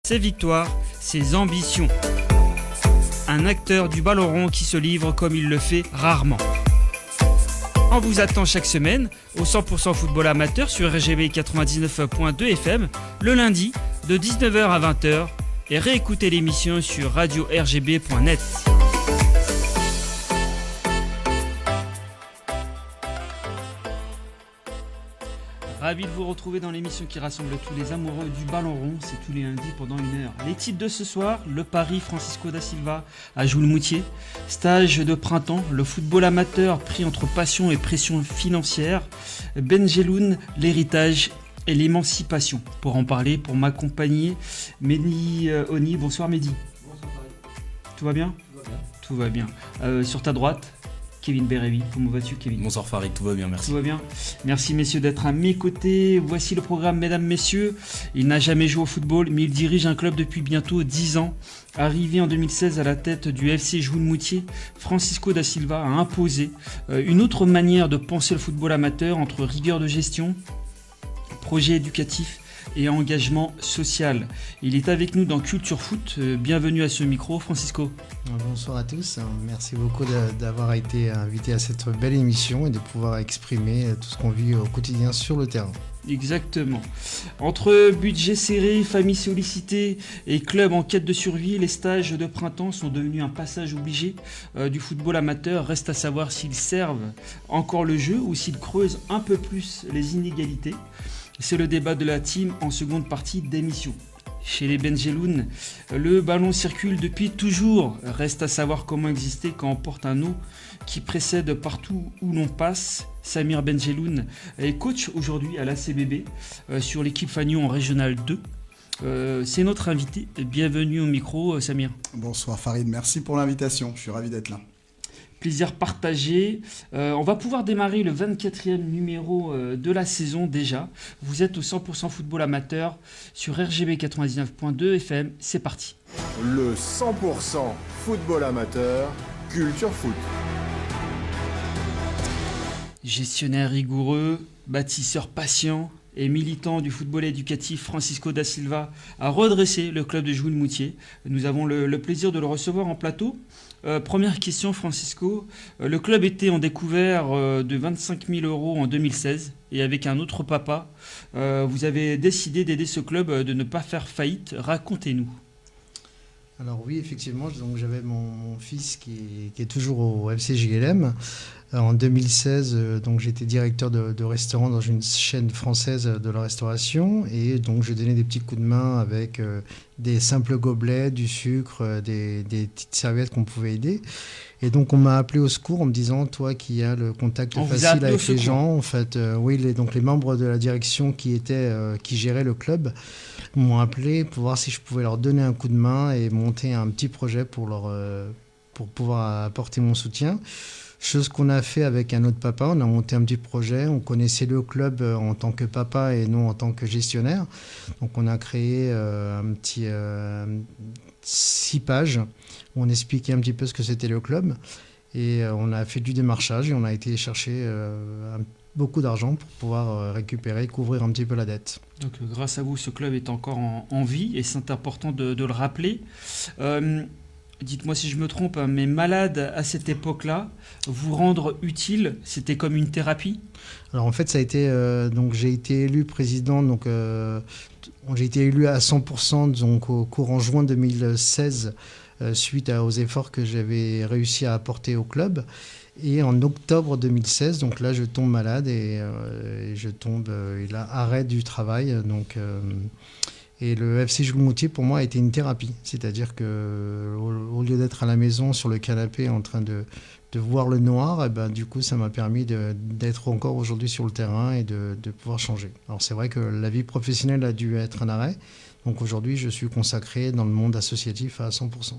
Ses victoires, ses ambitions. Un acteur du ballon rond qui se livre comme il le fait rarement. On vous attend chaque semaine au 100% football amateur sur RGB 99.2 FM le lundi de 19h à 20h et réécoutez l'émission sur radio-rgb.net. Ravi de vous retrouver dans l'émission qui rassemble tous les amoureux du ballon rond, c'est tous les lundis pendant 1 heure. Les titres de ce soir, le Paris Francisco da Silva à Joules-Moutier, stage de printemps, le football amateur pris entre passion et pression financière, Benjeloun, l'héritage et l'émancipation. Pour en parler, pour m'accompagner, Mehdi Oni. Bonsoir Mehdi. Bonsoir Paris. Tout va bien ? Tout va bien. Sur ta droite, Kevin Bérévi. Comment vas-tu, Kevin ? Bonsoir Farid, tout va bien, merci. Tout va bien. Merci messieurs d'être à mes côtés. Voici le programme, mesdames, messieurs. Il n'a jamais joué au football, mais il dirige un club depuis bientôt 10 ans. Arrivé en 2016 à la tête du FC Joules-Moutier, Francisco da Silva a imposé une autre manière de penser le football amateur entre rigueur de gestion, projet éducatif et engagement social. Il est avec nous dans Culture Foot. Bienvenue à ce micro, Francisco. Bonsoir à tous. Merci beaucoup d'avoir été invité à cette belle émission et de pouvoir exprimer tout ce qu'on vit au quotidien sur le terrain. Exactement. Entre budget serré, famille sollicitée et club en quête de survie, les stages de printemps sont devenus un passage obligé du football amateur. Reste à savoir s'ils servent encore le jeu ou s'ils creusent un peu plus les inégalités. C'est le débat de la team en seconde partie d'émission. Chez les Benjeloun, le ballon circule depuis toujours. Reste à savoir comment exister quand on porte un nom qui précède partout où l'on passe. Samir Benjeloun est coach aujourd'hui à l'ACBB sur l'équipe Fagnon en Régional 2. C'est notre invité. Bienvenue au micro, Samir. Bonsoir Farid, merci pour l'invitation. Je suis ravi d'être là. Plaisir partagé. On va pouvoir démarrer le 24e numéro de la saison déjà. Vous êtes au 100% football amateur sur RGB 99.2 FM. C'est parti. Le 100% football amateur, Culture Foot. Gestionnaire rigoureux, bâtisseur patient et militant du football éducatif, Francisco da Silva a redressé le club de Joules-Moutier. Nous avons le plaisir de le recevoir en plateau. Première question, Francisco. Le club était en découvert de 25 000 € en 2016 et avec un autre papa, vous avez décidé d'aider ce club de ne pas faire faillite. Racontez-nous. Alors oui, effectivement, donc j'avais mon fils qui est toujours au FC JLM. En 2016, donc j'étais directeur de restaurant dans une chaîne française de la restauration et donc je donnais des petits coups de main avec des simples gobelets, du sucre, des petites serviettes qu'on pouvait aider. Et donc on m'a appelé au secours en me disant, toi qui as le contact facile avec les gens, en fait, oui, donc les membres de la direction qui géraient le club m'ont appelé pour voir si je pouvais leur donner un coup de main et monter un petit projet pour pouvoir apporter mon soutien. Chose qu'on a fait avec un autre papa, on a monté un petit projet, on connaissait le club en tant que papa et non en tant que gestionnaire. Donc on a créé un petit 6 pages où on expliquait un petit peu ce que c'était le club. Et on a fait du démarchage et on a été chercher beaucoup d'argent pour pouvoir récupérer, couvrir un petit peu la dette. Donc grâce à vous, ce club est encore en vie et c'est important de le rappeler. Dites-moi si je me trompe, mais malade à cette époque-là, vous rendre utile, c'était comme une thérapie ? Alors en fait, ça a été donc j'ai été élu président, donc j'ai été élu à 100% donc au courant juin 2016 suite aux efforts que j'avais réussi à apporter au club. Et en octobre 2016, donc là je tombe malade et je tombe arrêt du travail donc. Et le FC Joules-Moutier, pour moi, a été une thérapie. C'est-à-dire qu'au lieu d'être à la maison, sur le canapé, en train de voir le noir, et ben, du coup, ça m'a permis d'être encore aujourd'hui sur le terrain et de pouvoir changer. Alors, c'est vrai que la vie professionnelle a dû être un arrêt. Donc, aujourd'hui, je suis consacré dans le monde associatif à 100%.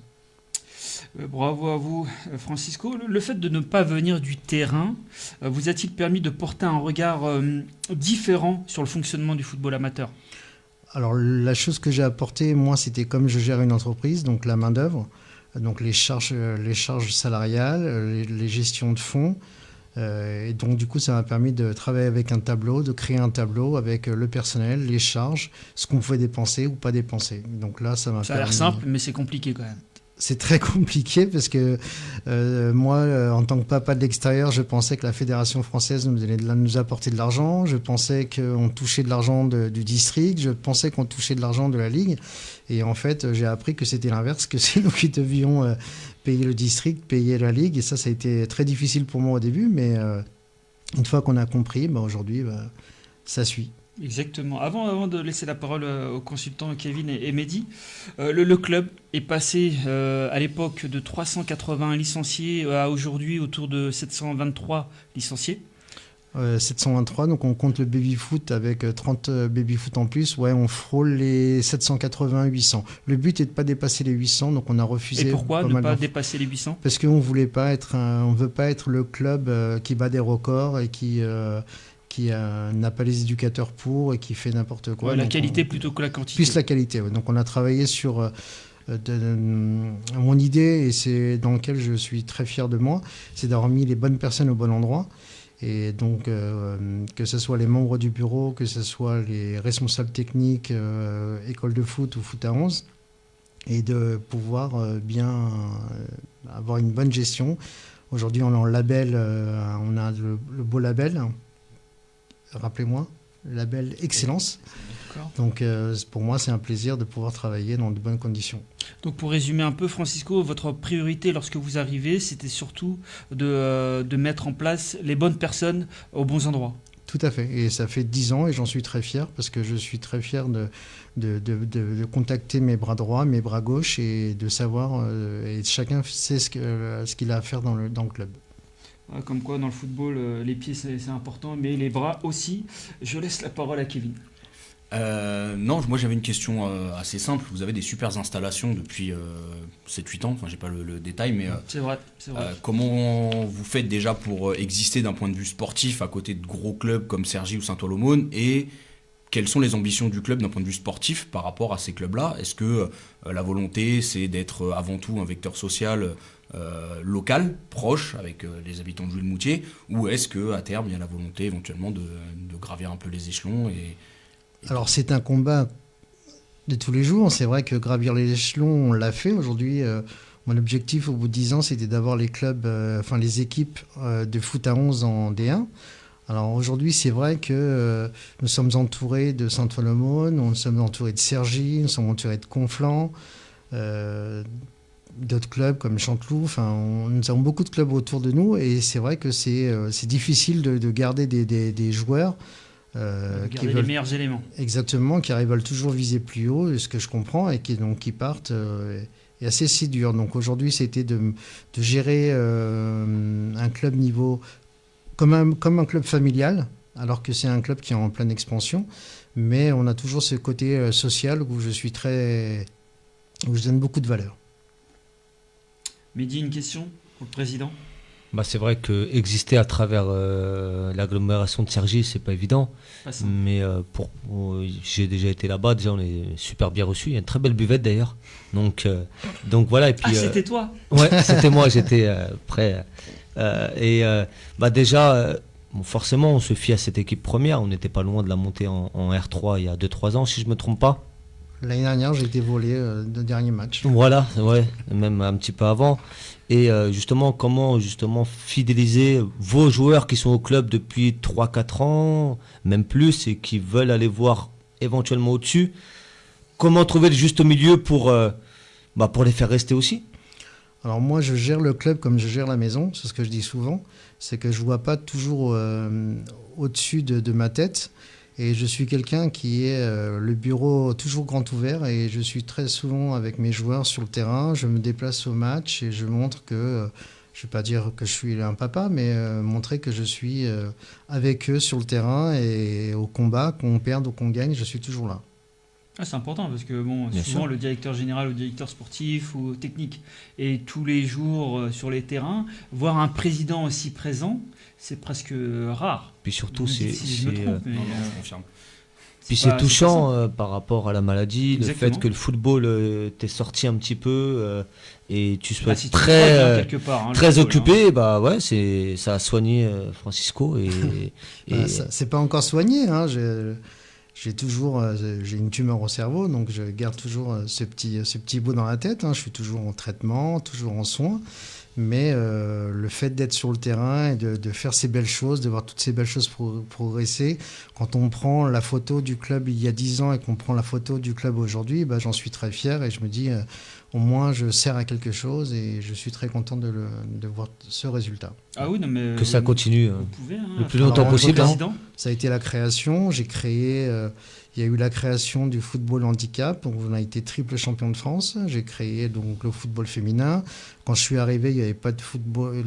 Bravo à vous, Francisco. Le fait de ne pas venir du terrain vous a-t-il permis de porter un regard différent sur le fonctionnement du football amateur ? Alors, la chose que j'ai apportée, moi, c'était comme je gère une entreprise, donc la main-d'œuvre, donc les charges salariales, les gestions de fonds, Et donc, du coup, ça m'a permis de travailler avec un tableau, de créer un tableau avec le personnel, les charges, ce qu'on pouvait dépenser ou pas dépenser. Donc là, ça m'a Ça a l'air simple, mais c'est compliqué quand même. C'est très compliqué parce que moi, en tant que papa de l'extérieur, je pensais que la Fédération française nous apportait de l'argent. Je pensais qu'on touchait de l'argent du district. Je pensais qu'on touchait de l'argent de la Ligue. Et en fait, j'ai appris que c'était l'inverse, que c'est nous qui devions payer le district, payer la Ligue. Et ça a été très difficile pour moi au début. Mais une fois qu'on a compris, aujourd'hui, ça suit. Exactement. Avant de laisser la parole aux consultants Kevin et Mehdi, le club est passé à l'époque de 380 licenciés à aujourd'hui autour de 723 licenciés. 723, donc on compte le baby-foot avec 30 baby-foot en plus. Ouais, on frôle les 780-800. Le but est de ne pas dépasser les 800, donc on a refusé. Et pourquoi ne pas dépasser les 800 ? Parce qu'on veut pas être le club qui bat des records et qui n'a pas les éducateurs pour et qui fait n'importe quoi. Ouais, la qualité plutôt que la quantité. Plus la qualité, ouais. Donc on a travaillé sur mon idée, et c'est dans lequel je suis très fier de moi, c'est d'avoir mis les bonnes personnes au bon endroit. Et donc, que ce soit les membres du bureau, que ce soit les responsables techniques, école de foot ou foot à 11, et de pouvoir bien avoir une bonne gestion. Aujourd'hui, on a un label, on a le beau label, rappelez-moi, le label Excellence. D'accord. Donc, pour moi, c'est un plaisir de pouvoir travailler dans de bonnes conditions. Donc, pour résumer un peu, Francisco, votre priorité lorsque vous arrivez, c'était surtout de mettre en place les bonnes personnes aux bons endroits. Tout à fait. Et ça fait 10 ans et j'en suis très fier parce que je suis très fier de contacter mes bras droits, mes bras gauches et de savoir, et chacun sait ce qu'il a à faire dans le club. Comme quoi, dans le football, les pieds, c'est important, mais les bras aussi. Je laisse la parole à Kevin. Non, moi j'avais une question assez simple. Vous avez des super installations depuis 7-8 ans, enfin j'ai pas le détail, mais c'est vrai. comment vous faites déjà pour exister d'un point de vue sportif à côté de gros clubs comme Cergy ou Saint-Olomone, et quelles sont les ambitions du club d'un point de vue sportif par rapport à ces clubs-là ? Est-ce que la volonté c'est d'être avant tout un vecteur social local, proche, avec les habitants de Jules-Moutier, ou est-ce qu'à terme il y a la volonté éventuellement de gravir un peu les échelons Alors c'est un combat de tous les jours. C'est vrai que gravir les échelons, on l'a fait. Aujourd'hui, mon objectif au bout de 10 ans, c'était d'avoir les clubs, les équipes de foot à 11 en D1. Alors aujourd'hui, c'est vrai que nous sommes entourés de Saint-Olomone, nous sommes entourés de Cergy, nous sommes entourés de Conflans, d'autres clubs comme Chanteloup. Nous avons beaucoup de clubs autour de nous et c'est vrai que c'est difficile de garder des joueurs qui veulent les meilleurs éléments. Exactement, qui veulent toujours viser plus haut, ce que je comprends, et qui partent est assez dur. Donc aujourd'hui, c'était de gérer un club niveau comme un club familial, alors que c'est un club qui est en pleine expansion, mais on a toujours ce côté social où je donne beaucoup de valeur. Mehdi, une question pour le président ? C'est vrai que exister à travers l'agglomération de Cergy, c'est pas évident. Mais j'ai déjà été là-bas, déjà on est super bien reçus. Il y a une très belle buvette d'ailleurs. Donc voilà. Et puis, c'était toi ? Ouais, c'était moi, j'étais prêt. Forcément, on se fie à cette équipe première. On n'était pas loin de la montée en R3 il y a 2-3 ans, si je me trompe pas. L'année dernière, j'ai été volé de dernier match. Voilà, ouais, même un petit peu avant. Et comment fidéliser vos joueurs qui sont au club depuis 3-4 ans, même plus, et qui veulent aller voir éventuellement au-dessus. Comment trouver le juste milieu pour les faire rester aussi ? Alors moi, je gère le club comme je gère la maison, c'est ce que je dis souvent. C'est que je ne vois pas toujours au-dessus de ma tête. Et je suis quelqu'un qui est le bureau toujours grand ouvert et je suis très souvent avec mes joueurs sur le terrain. Je me déplace au match et je montre que, je ne vais pas dire que je suis un papa, mais montrer que je suis avec eux sur le terrain et au combat, qu'on perde ou qu'on gagne, je suis toujours là. C'est important parce que souvent sûr. Le directeur général ou le directeur sportif ou technique est tous les jours sur les terrains. Voir un président aussi présent, c'est presque rare. Puis surtout, je me trompe, mais, je confirme. Puis c'est pas touchant simple. par rapport à la maladie, Exactement. le fait que le football t'est sorti un petit peu et tu sois Si tu crois bien, quelque part, hein, le très football, occupé, bah ouais, ça a soigné Francisco et C'est pas encore soigné. Hein. J'ai toujours j'ai une tumeur au cerveau, donc je garde toujours ce petit bout dans la tête. Hein. Je suis toujours en traitement, toujours en soins. Mais le fait d'être sur le terrain et de faire ces belles choses, de voir toutes ces belles choses progresser, quand on prend la photo du club il y a 10 ans et qu'on prend la photo du club aujourd'hui, bah, j'en suis très fier et je me dis au moins je sers à quelque chose et je suis très content de voir ce résultat. Ah oui, non, mais que ça continue vous pouvez, hein, le plus longtemps Alors, possible. président. Ça a été la création, j'ai créé... il y a eu la création du football handicap, donc on a été triple champion de France. J'ai créé donc le football féminin. Quand je suis arrivé, il n'y avait pas de football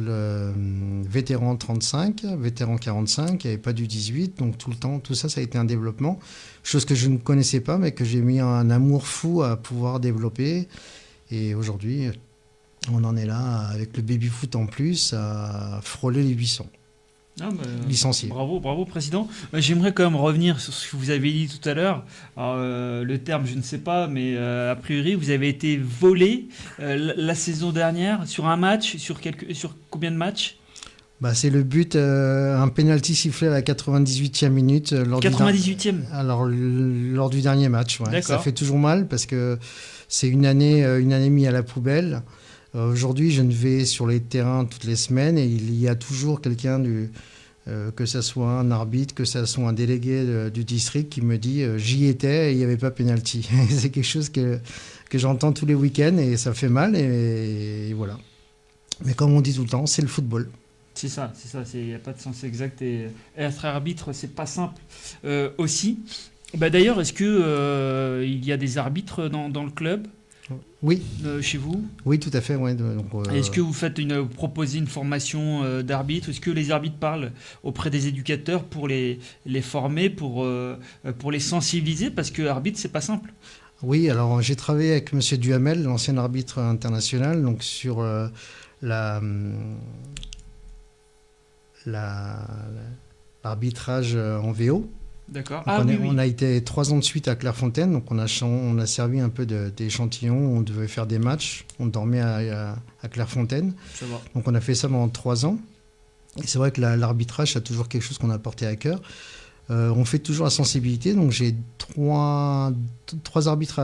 vétéran 35, vétéran 45, il n'y avait pas du 18, donc tout le temps, tout ça, ça a été un développement. Chose que je ne connaissais pas, mais que j'ai mis un amour fou à pouvoir développer. Et aujourd'hui, on en est là, avec le baby-foot en plus, à frôler les 800. Ah, bah, Licencié. Bravo, président. J'aimerais quand même revenir sur ce que vous avez dit tout à l'heure. Alors, le terme, je ne sais pas, mais a priori, vous avez été volé la saison dernière sur un match, sur combien de matchs? Bah, c'est le but, un penalty sifflé à la 98e minute. 98e. Lors du dernier match. Ouais. Ça fait toujours mal parce que c'est une année mise à la poubelle. Aujourd'hui, je ne vais sur les terrains toutes les semaines et il y a toujours quelqu'un que ce soit un arbitre, que ce soit un délégué du district qui me dit j'y étais et il n'y avait pas pénalty. C'est quelque chose que j'entends tous les week-ends et ça fait mal et voilà. Mais comme on dit tout le temps, c'est le football. C'est ça, il n'y a pas de sens exact et être arbitre, c'est pas simple aussi. Bah, d'ailleurs, est-ce que il y a des arbitres dans le club? Oui. Chez vous? Oui, tout à fait. Ouais. Donc, est-ce que vous proposez une formation d'arbitre? Est-ce que les arbitres parlent auprès des éducateurs pour les former, pour les sensibiliser? Parce que arbitre, c'est pas simple. Oui, alors j'ai travaillé avec M. Duhamel, l'ancien arbitre international, donc sur l'arbitrage en VO. D'accord. On a été 3 ans de suite à Clairefontaine, donc on a servi un peu d'échantillon, on devait faire des matchs, on dormait à Clairefontaine. Ça va. Donc on a fait ça pendant 3 ans. Et c'est vrai que l'arbitrage, c'est toujours quelque chose qu'on a porté à cœur. On fait toujours la sensibilité, donc j'ai trois arbitres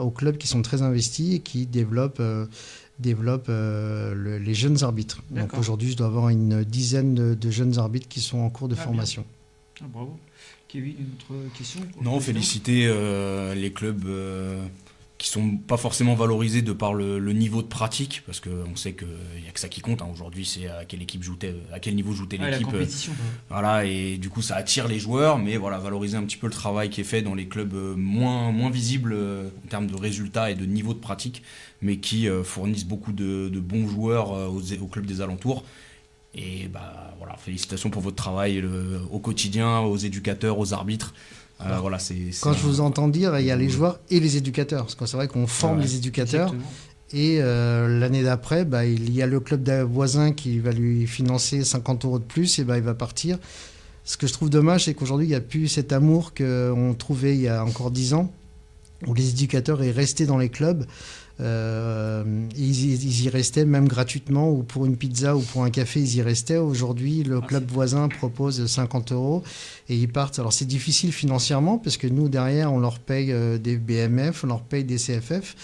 au club qui sont très investis et qui développent les jeunes arbitres. Donc aujourd'hui, je dois avoir une dizaine de jeunes arbitres qui sont en cours de formation. Ah, bravo. Kevin, une autre question? Non, féliciter les clubs qui sont pas forcément valorisés de par le niveau de pratique, parce qu'on sait qu'il n'y a que ça qui compte. Hein. Aujourd'hui, c'est à quel niveau joue telle équipe. La compétition. Voilà, et du coup, ça attire les joueurs, mais voilà, valoriser un petit peu le travail qui est fait dans les clubs moins visibles en termes de résultats et de niveau de pratique, mais qui fournissent beaucoup de bons joueurs aux clubs des alentours. Et bah voilà, félicitations pour votre travail au quotidien, aux éducateurs, aux arbitres. Voilà, quand je vous entends dire, il y a les joueurs et les éducateurs. Parce que c'est vrai qu'on forme les éducateurs. Exactement. Et l'année d'après, bah, il y a le club voisin qui va lui financer 50 € de plus et bah, il va partir. Ce que je trouve dommage, c'est qu'aujourd'hui, il n'y a plus cet amour qu'on trouvait il y a encore 10 ans, où les éducateurs est restés dans les clubs. Ils y restaient même gratuitement, ou pour une pizza ou pour un café ils y restaient. Aujourd'hui le club voisin propose 50 € et ils partent. Alors c'est difficile financièrement parce que nous derrière on leur paye des BMF, on leur paye des CFF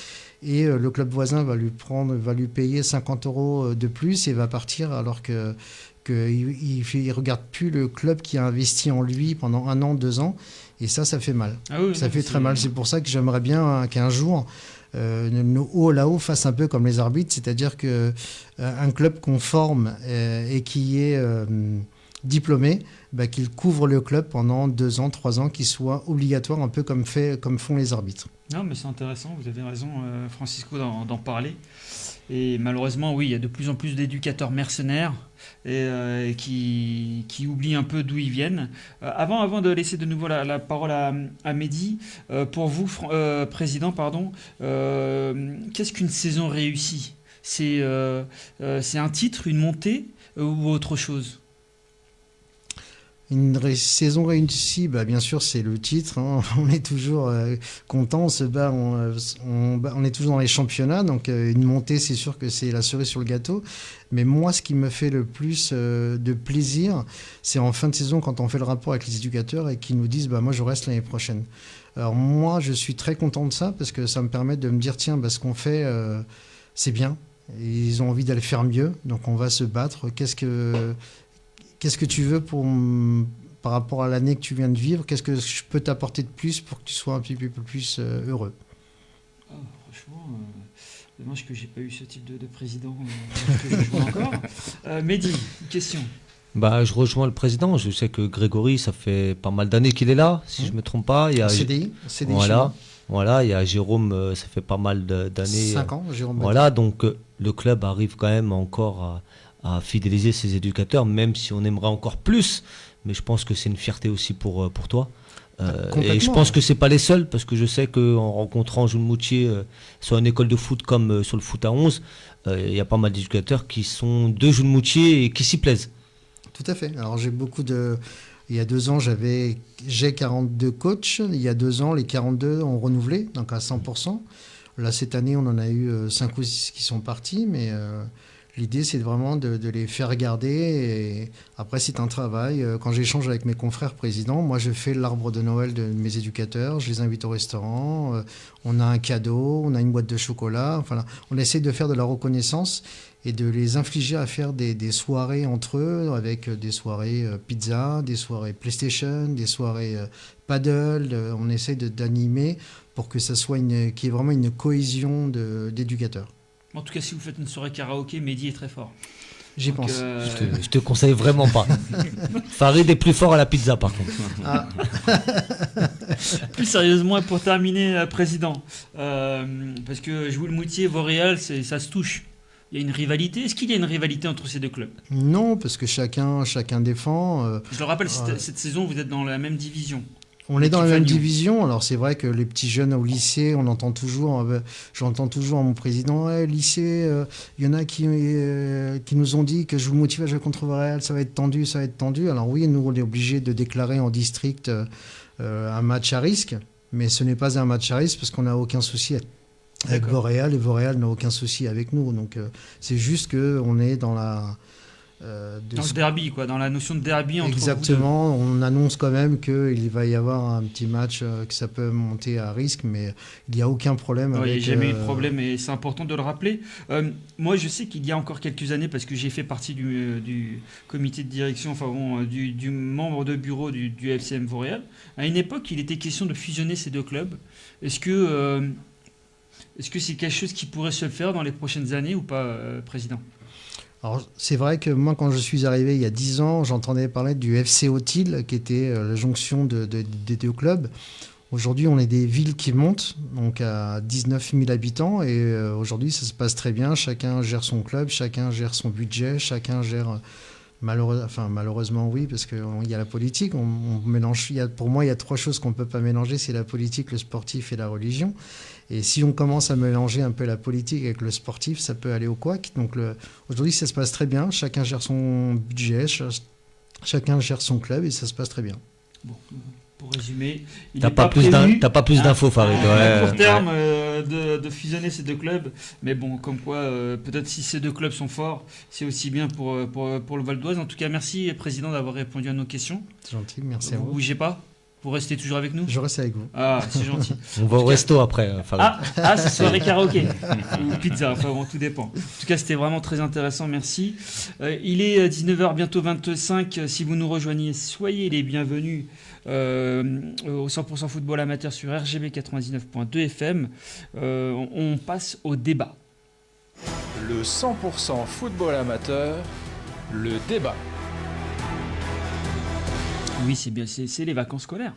et le club voisin va lui payer 50 € de plus et va partir, alors qu'il ne regarde plus le club qui a investi en lui pendant 1 an, 2 ans, et ça fait mal. Ça fait très mal. C'est pour ça que j'aimerais bien qu'un jour nos hauts là-haut fassent un peu comme les arbitres, c'est-à-dire qu'un club qu'on forme et qui est diplômé, bah, qu'il couvre le club pendant 2 ans, 3 ans, qu'il soit obligatoire, un peu comme font les arbitres. Non, mais c'est intéressant, vous avez raison, Francisco, d'en parler. Et malheureusement, oui, il y a de plus en plus d'éducateurs mercenaires et qui oublient un peu d'où ils viennent. Avant de laisser de nouveau la parole à Mehdi, pour vous, Président, qu'est-ce qu'une saison réussie? C'est un titre, une montée ou autre chose? Saison réussie, bah, bien sûr, c'est le titre. Hein. On est toujours content, on se bat, on est toujours dans les championnats. Donc, une montée, c'est sûr que c'est la cerise sur le gâteau. Mais moi, ce qui me fait le plus de plaisir, c'est en fin de saison, quand on fait le rapport avec les éducateurs et qu'ils nous disent bah, moi, je reste l'année prochaine. Alors, moi, je suis très content de ça parce que ça me permet de me dire tiens, bah, ce qu'on fait, c'est bien. Et ils ont envie d'aller faire mieux. Donc, on va se battre. Qu'est-ce que tu veux par rapport à l'année que tu viens de vivre? Qu'est-ce que je peux t'apporter de plus pour que tu sois un petit peu plus heureux? Franchement, dommage que j'ai pas eu ce type de président que je joue encore. Mehdi, une question. Bah, je rejoins le président. Je sais que Grégory, ça fait pas mal d'années qu'il est là, si je me trompe pas. Il y a CDI voilà, il y a Jérôme, ça fait pas mal d'années. 5 ans, Jérôme. Voilà, donc le club arrive quand même encore à fidéliser ses éducateurs, même si on aimerait encore plus. Mais je pense que c'est une fierté aussi pour toi. Et je pense que c'est pas les seuls, parce que je sais qu'en rencontrant Jules Moutier sur une école de foot comme sur le foot à 11, il y a pas mal d'éducateurs qui sont de Jules Moutier et qui s'y plaisent. Tout à fait. Alors il y a 2 ans, j'ai 42 coachs. Il y a 2 ans, les 42 ont renouvelé, donc à 100%. Là, cette année, on en a eu 5 ou 6 qui sont partis, mais l'idée, c'est vraiment de les faire garder. Et après, c'est un travail. Quand j'échange avec mes confrères présidents, moi, je fais l'arbre de Noël de mes éducateurs. Je les invite au restaurant. On a un cadeau, on a une boîte de chocolat. Enfin, on essaie de faire de la reconnaissance et de les infliger à faire des soirées entre eux, avec des soirées pizza, des soirées PlayStation, des soirées paddle. On essaie d'animer pour que ça soit qu'il y ait vraiment une cohésion d'éducateurs. En tout cas, si vous faites une soirée karaoké, Mehdi est très fort. J'y pense. Je te conseille vraiment pas. Farid est plus fort à la pizza, par contre. Ah. Plus sérieusement, pour terminer, président, parce que Jules Moutier, Vauréal, ça se touche. Il y a une rivalité. Est-ce qu'il y a une rivalité entre ces deux clubs? Non, parce que chacun défend. Je le rappelle, cette saison, vous êtes dans la même division. On est dans la même division. Alors c'est vrai que les petits jeunes au lycée, j'entends toujours mon président, lycée, il y en a qui nous ont dit que je vous motive à jouer contre Vauréal, ça va être tendu. Alors oui, nous on est obligés de déclarer en district un match à risque, mais ce n'est pas un match à risque parce qu'on n'a aucun souci avec Vauréal et Vauréal n'a aucun souci avec nous. Donc c'est juste qu'on est dans la... dans le derby, quoi, dans la notion de derby entre Exactement, on annonce quand même qu'il va y avoir un petit match que ça peut monter à risque, mais il n'y a aucun problème. Il n'y a jamais eu de problème et c'est important de le rappeler. Moi, je sais qu'il y a encore quelques années, parce que j'ai fait partie du comité de direction, enfin bon, du membre de bureau du FCM Vauréal. À une époque, il était question de fusionner ces deux clubs. Est-ce que c'est quelque chose qui pourrait se faire dans les prochaines années ou pas, président ? Alors, c'est vrai que moi, quand je suis arrivé il y a 10 ans, j'entendais parler du FC Autil, qui était la jonction des deux clubs. Aujourd'hui, on est des villes qui montent, donc à 19 000 habitants, et aujourd'hui, ça se passe très bien. Chacun gère son club, chacun gère son budget, chacun gère... malheureusement, oui, parce qu'il y a la politique. On mélange, pour moi, il y a 3 choses qu'on ne peut pas mélanger, c'est la politique, le sportif et la religion. Et si on commence à mélanger un peu la politique avec le sportif, ça peut aller au couac. Donc aujourd'hui, ça se passe très bien. Chacun gère son budget, chacun gère son club et ça se passe très bien. Bon, pour résumer, t'as pas plus d'infos, Farid. À court terme, de fusionner ces deux clubs. Mais bon, comme quoi, peut-être si ces deux clubs sont forts, c'est aussi bien pour le Val d'Oise. En tout cas, merci, Président, d'avoir répondu à nos questions. C'est gentil, merci à vous. Vous bougez pas? Vous restez toujours avec nous? Je reste avec vous. Ah, c'est gentil. On va au resto après, Farid. C'est soirée karaoké ou pizza, enfin bon, tout dépend. En tout cas, c'était vraiment très intéressant, merci. Il est 19h, bientôt 25. Si vous nous rejoignez, soyez les bienvenus au 100% football amateur sur RGB 99.2 FM. On passe au débat. Le 100% football amateur, le débat. Oui, c'est bien, c'est les vacances scolaires.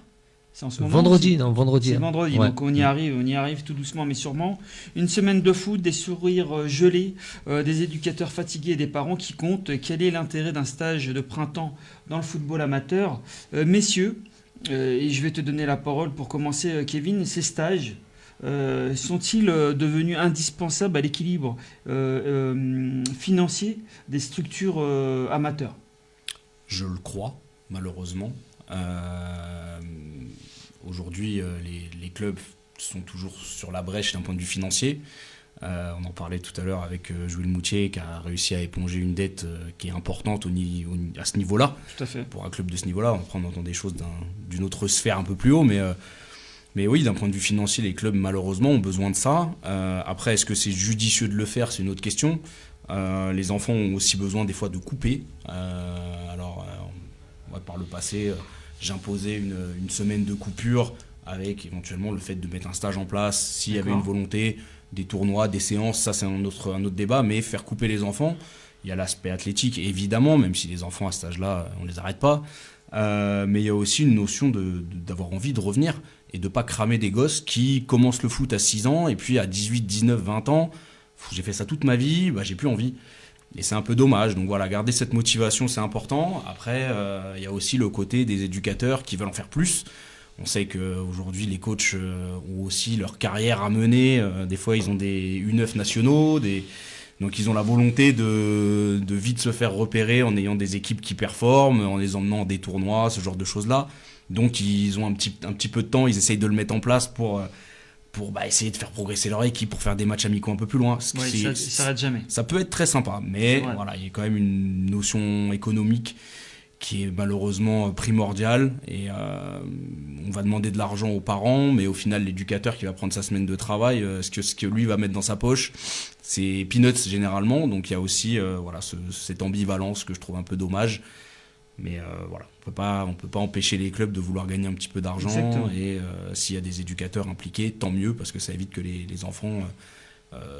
C'est en ce moment. Vendredi. C'est vendredi, ouais. Donc on y arrive tout doucement mais sûrement. Une semaine de foot, des sourires gelés, des éducateurs fatigués et des parents qui comptent. Quel est l'intérêt d'un stage de printemps dans le football amateur? Messieurs, et je vais te donner la parole pour commencer, Kevin, ces stages sont-ils devenus indispensables à l'équilibre financier des structures amateurs? Je le crois. malheureusement. Aujourd'hui, les clubs sont toujours sur la brèche d'un point de vue financier. On en parlait tout à l'heure avec Jules Moutier qui a réussi à éponger une dette qui est importante à ce niveau-là. Tout à fait. Pour un club de ce niveau-là, on entend des choses d'une autre sphère un peu plus haut, mais oui, d'un point de vue financier, les clubs malheureusement ont besoin de ça. Après, est-ce que c'est judicieux de le faire? C'est une autre question. Les enfants ont aussi besoin des fois de couper. Moi, par le passé, j'imposais une semaine de coupure avec éventuellement le fait de mettre un stage en place s'il y avait une volonté, des tournois, des séances, ça c'est un autre débat, mais faire couper les enfants, il y a l'aspect athlétique évidemment, même si les enfants à cet âge-là, on les arrête pas, mais il y a aussi une notion d'avoir envie de revenir et de pas cramer des gosses qui commencent le foot à 6 ans et puis à 18, 19, 20 ans, j'ai fait ça toute ma vie, j'ai plus envie. Et c'est un peu dommage, donc voilà, garder cette motivation c'est important. Après, il y a aussi le côté des éducateurs qui veulent en faire plus. On sait qu'aujourd'hui, les coachs ont aussi leur carrière à mener. Des fois, ils ont des U9 nationaux. Donc, ils ont la volonté de vite se faire repérer en ayant des équipes qui performent, en les emmenant à des tournois, ce genre de choses-là. Donc, ils ont un petit peu de temps. Ils essayent de le mettre en place pour essayer de faire progresser leur équipe, pour faire des matchs amicaux un peu plus loin. Ouais, ça ne s'arrête jamais. Ça peut être très sympa, mais voilà, il y a quand même une notion économique qui est malheureusement primordial et on va demander de l'argent aux parents, mais au final l'éducateur qui va prendre sa semaine de travail, ce que lui va mettre dans sa poche, c'est peanuts généralement, donc il y a aussi cette ambivalence que je trouve un peu dommage, mais on peut pas empêcher les clubs de vouloir gagner un petit peu d'argent. Exactement. Et s'il y a des éducateurs impliqués, tant mieux, parce que ça évite que les enfants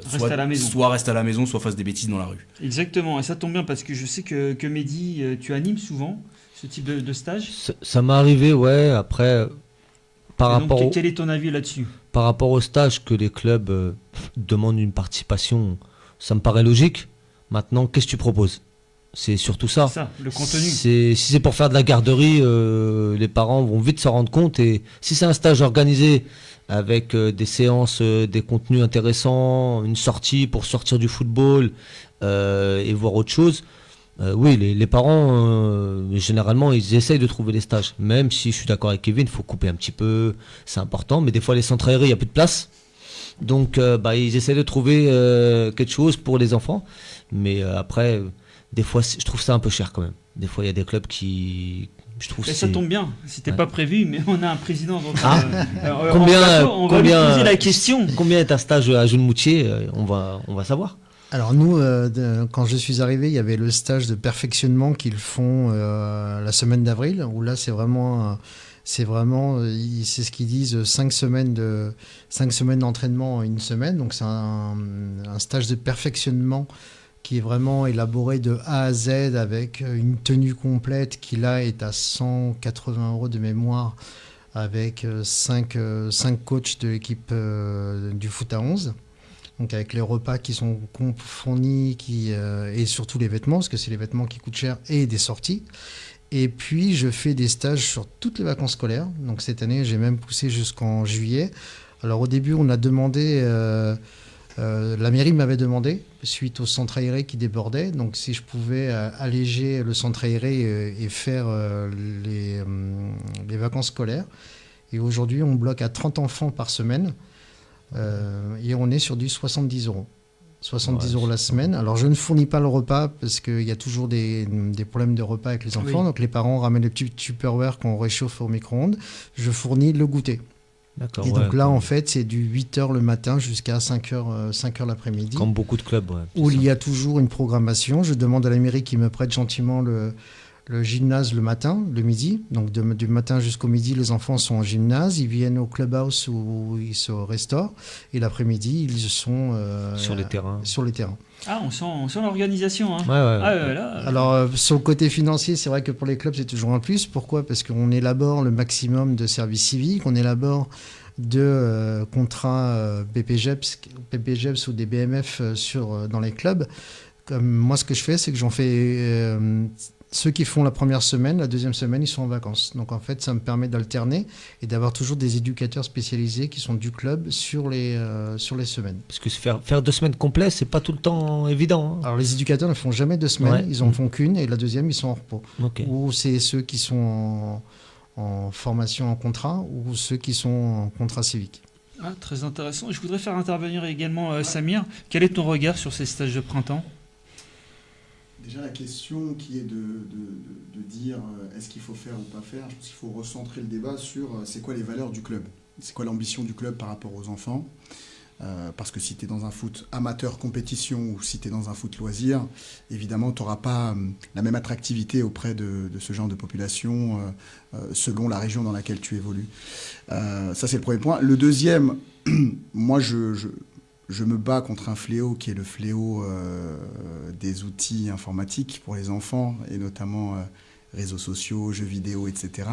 soit restent à la maison, soit fassent des bêtises dans la rue. Exactement, et ça tombe bien parce que je sais que Mehdi, tu animes souvent ce type de stage. Ça m'est arrivé, ouais. Après, quel est ton avis là-dessus? Par rapport au stage que les clubs demandent une participation, ça me paraît logique. Maintenant, qu'est-ce que tu proposes? C'est surtout ça. C'est ça, le contenu. Si c'est pour faire de la garderie, les parents vont vite s'en rendre compte. Et si c'est un stage organisé avec des séances, des contenus intéressants, une sortie pour sortir du football et voir autre chose, oui, les parents, généralement, ils essayent de trouver des stages. Même si je suis d'accord avec Kevin, il faut couper un petit peu, c'est important. Mais des fois, les centres aérés, il n'y a plus de place. Donc, ils essayent de trouver quelque chose pour les enfants. Mais après, des fois, je trouve ça un peu cher quand même. Des fois, il y a des clubs qui... Ça tombe bien, c'était pas prévu, mais on a un président. Donc, on va lui poser la question. Combien est un stage à Jules Moutier? On va savoir. Alors nous, quand je suis arrivé, il y avait le stage de perfectionnement qu'ils font la semaine d'avril, où là c'est ce qu'ils disent 5 semaines d'entraînement en une semaine. Donc c'est un stage de perfectionnement qui est vraiment élaboré de A à Z avec une tenue complète qui là est à 180 € de mémoire avec 5 coachs de l'équipe du foot à 11. Donc avec les repas qui sont fournis et surtout les vêtements, parce que c'est les vêtements qui coûtent cher, et des sorties. Et puis je fais des stages sur toutes les vacances scolaires. Donc cette année j'ai même poussé jusqu'en juillet. Alors au début on a demandé... la mairie m'avait demandé, suite au centre aéré qui débordait, donc si je pouvais alléger le centre aéré et faire les vacances scolaires. Et aujourd'hui, on bloque à 30 enfants par semaine et on est sur du 70 €. 70 € la semaine. Alors, je ne fournis pas le repas parce qu'il y a toujours des problèmes de repas avec les enfants. Oui. Donc, les parents ramènent les petits Tupperware qu'on réchauffe au micro-ondes. Je fournis le goûter. D'accord, et donc là, en fait, c'est du 8h le matin jusqu'à 5h l'après-midi. Comme beaucoup de clubs, ouais. Où il y a toujours une programmation. Je demande à la mairie qui me prête gentiment le gymnase le matin, le midi. Donc du matin jusqu'au midi, les enfants sont en gymnase. Ils viennent au clubhouse où ils se restaurent. Et l'après-midi, ils sont sur les terrains. Ah, on sent l'organisation. Hein. Ouais. Alors, sur le côté financier, c'est vrai que pour les clubs, c'est toujours un plus. Pourquoi ? Parce qu'on élabore le maximum de services civiques, on élabore de contrats PPGEPS ou des BMF dans les clubs. Comme moi, ce que je fais, c'est que j'en fais ceux qui font la première semaine, la deuxième semaine, ils sont en vacances. Donc en fait, ça me permet d'alterner et d'avoir toujours des éducateurs spécialisés qui sont du club sur les semaines. Parce que faire 2 semaines complètes, c'est pas tout le temps évident. Alors les éducateurs ne font jamais 2 semaines, Ouais. ils en font qu'une et la deuxième, ils sont en repos. Ok. Ou c'est ceux qui sont en formation en contrat ou ceux qui sont en contrat civique. Ah, très intéressant. Je voudrais faire intervenir également Samir. Quel est ton regard sur ces stages de printemps? Déjà, la question qui est de dire est-ce qu'il faut faire ou pas faire, je pense qu'il faut recentrer le débat sur c'est quoi les valeurs du club, c'est quoi l'ambition du club par rapport aux enfants. Parce que si tu es dans un foot amateur compétition ou si tu es dans un foot loisir, évidemment, tu n'auras pas la même attractivité auprès de ce genre de population selon la région dans laquelle tu évolues. Ça, c'est le premier point. Le deuxième, moi, je me bats contre un fléau qui est le fléau des outils informatiques pour les enfants, et notamment réseaux sociaux, jeux vidéo, etc.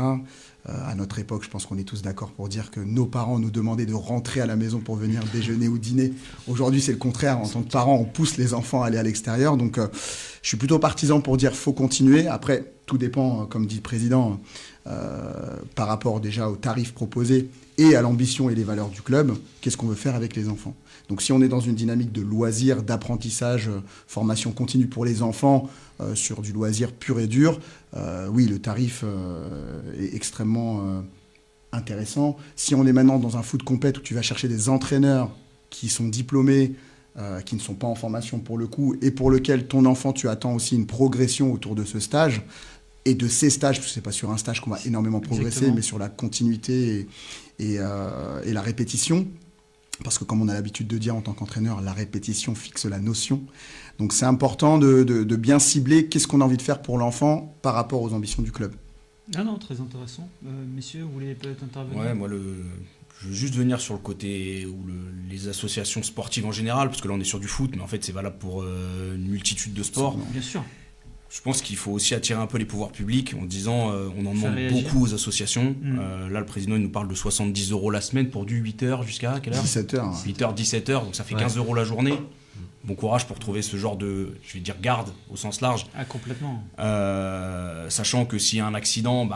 À notre époque, je pense qu'on est tous d'accord pour dire que nos parents nous demandaient de rentrer à la maison pour venir déjeuner ou dîner. Aujourd'hui, c'est le contraire. En tant que parents, on pousse les enfants à aller à l'extérieur. Donc, je suis plutôt partisan pour dire faut continuer. Après, tout dépend, comme dit le président, par rapport déjà aux tarifs proposés et à l'ambition et les valeurs du club. Qu'est-ce qu'on veut faire avec les enfants? Donc, si on est dans une dynamique de loisir, d'apprentissage, formation continue pour les enfants, sur du loisir pur et dur, oui, le tarif est extrêmement intéressant. Si on est maintenant dans un foot compète où tu vas chercher des entraîneurs qui sont diplômés, qui ne sont pas en formation pour le coup, et pour lequel ton enfant, tu attends aussi une progression autour de ce stage, et de ces stages, parce que ce n'est pas sur un stage qu'on va énormément progresser, Exactement. mais sur la continuité et la répétition. Parce que comme on a l'habitude de dire en tant qu'entraîneur, la répétition fixe la notion. Donc c'est important de bien cibler qu'est-ce qu'on a envie de faire pour l'enfant par rapport aux ambitions du club. Ah non, très intéressant. Messieurs, vous voulez peut-être intervenir? Ouais, moi, je veux juste venir sur le côté où les associations sportives en général, parce que là on est sur du foot, mais en fait c'est valable pour une multitude de sports. Bien sûr. Je pense qu'il faut aussi attirer un peu les pouvoirs publics en disant on en demande réagir. beaucoup aux associations. Mm. Là, le président il nous parle de 70 € la semaine pour du 8h jusqu'à quelle heure 17h. 8h, 17h, donc ça fait Ouais. 15 € la journée. Bon courage pour trouver ce genre de, je vais dire, garde au sens large. Ah, complètement. Sachant que s'il y a un accident,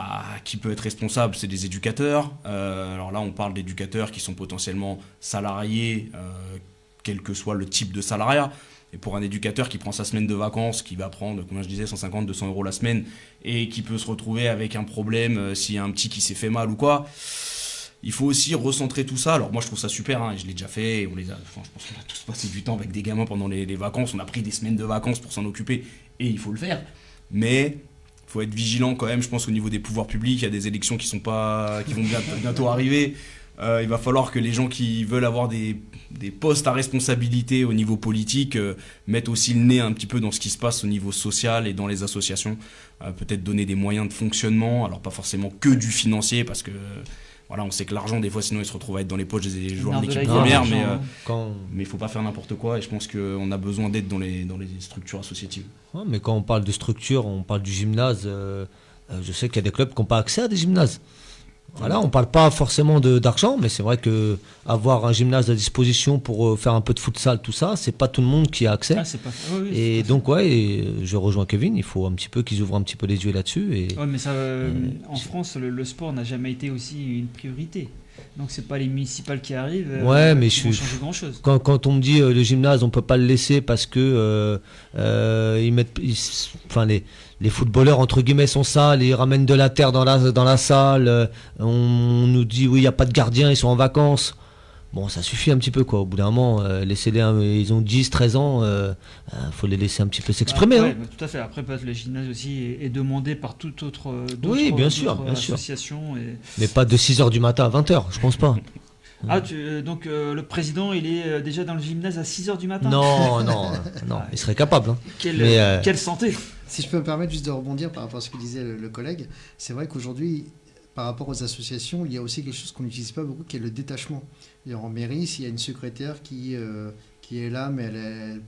qui peut être responsable? C'est des éducateurs. Alors là, on parle d'éducateurs qui sont potentiellement salariés, quel que soit le type de salariat. Et pour un éducateur qui prend sa semaine de vacances, qui va prendre, comme je disais, 150, 200 € la semaine, et qui peut se retrouver avec un problème s'il y a un petit qui s'est fait mal ou quoi, il faut aussi recentrer tout ça. Alors moi je trouve ça super, je l'ai déjà fait, je pense qu'on a tous passé du temps avec des gamins pendant les vacances, on a pris des semaines de vacances pour s'en occuper, et il faut le faire. Mais il faut être vigilant quand même, je pense, au niveau des pouvoirs publics. Il y a des élections qui vont bientôt arriver. Il va falloir que les gens qui veulent avoir des postes à responsabilité au niveau politique mettent aussi le nez un petit peu dans ce qui se passe au niveau social et dans les associations. Peut-être donner des moyens de fonctionnement, alors pas forcément que du financier, parce que voilà, on sait que l'argent, des fois, sinon il se retrouve à être dans les poches des joueurs de nerf de l'équipe la guerre, première, l'argent, hein. mais il faut pas faire n'importe quoi, et je pense qu'on a besoin d'aide dans les structures associatives. Ouais, mais quand on parle de structure, on parle du gymnase. Je sais qu'il y a des clubs qui n'ont pas accès à des gymnases. Voilà, on ne parle pas forcément d'argent, mais c'est vrai que avoir un gymnase à disposition pour faire un peu de futsal, tout ça, c'est pas tout le monde qui a accès. Ah, c'est pas... oui, oui, Et c'est pas donc je rejoins Kevin, il faut un petit peu qu'ils ouvrent un petit peu les yeux là-dessus. Et Ouais, mais ça, en France, le sport n'a jamais été aussi une priorité. Donc c'est pas les municipales qui arrivent Ouais, mais qui vont changer grand-chose. quand on me dit le gymnase, on peut pas le laisser parce que les footballeurs entre guillemets sont sales, ils ramènent de la terre dans la salle. On nous dit oui, il y a pas de gardien, ils sont en vacances. Bon, ça suffit un petit peu quoi. Au bout d'un moment, laissez-les, ils ont 10, 13 ans, faut les laisser un petit peu s'exprimer. Ouais, tout à fait. Après, peut-être le gymnase aussi est demandé par toute autre Oui, bien sûr. association. Mais pas de 6h du matin à 20h, je pense pas. Ah, donc le président, il est déjà dans le gymnase à 6h du matin? Non, il serait capable. Hein. Quelle santé! Si je peux me permettre juste de rebondir par rapport à ce que disait le collègue, c'est vrai qu'aujourd'hui, par rapport aux associations, il y a aussi quelque chose qu'on n'utilise pas beaucoup, qui est le détachement. En mairie, s'il y a une secrétaire qui est là, mais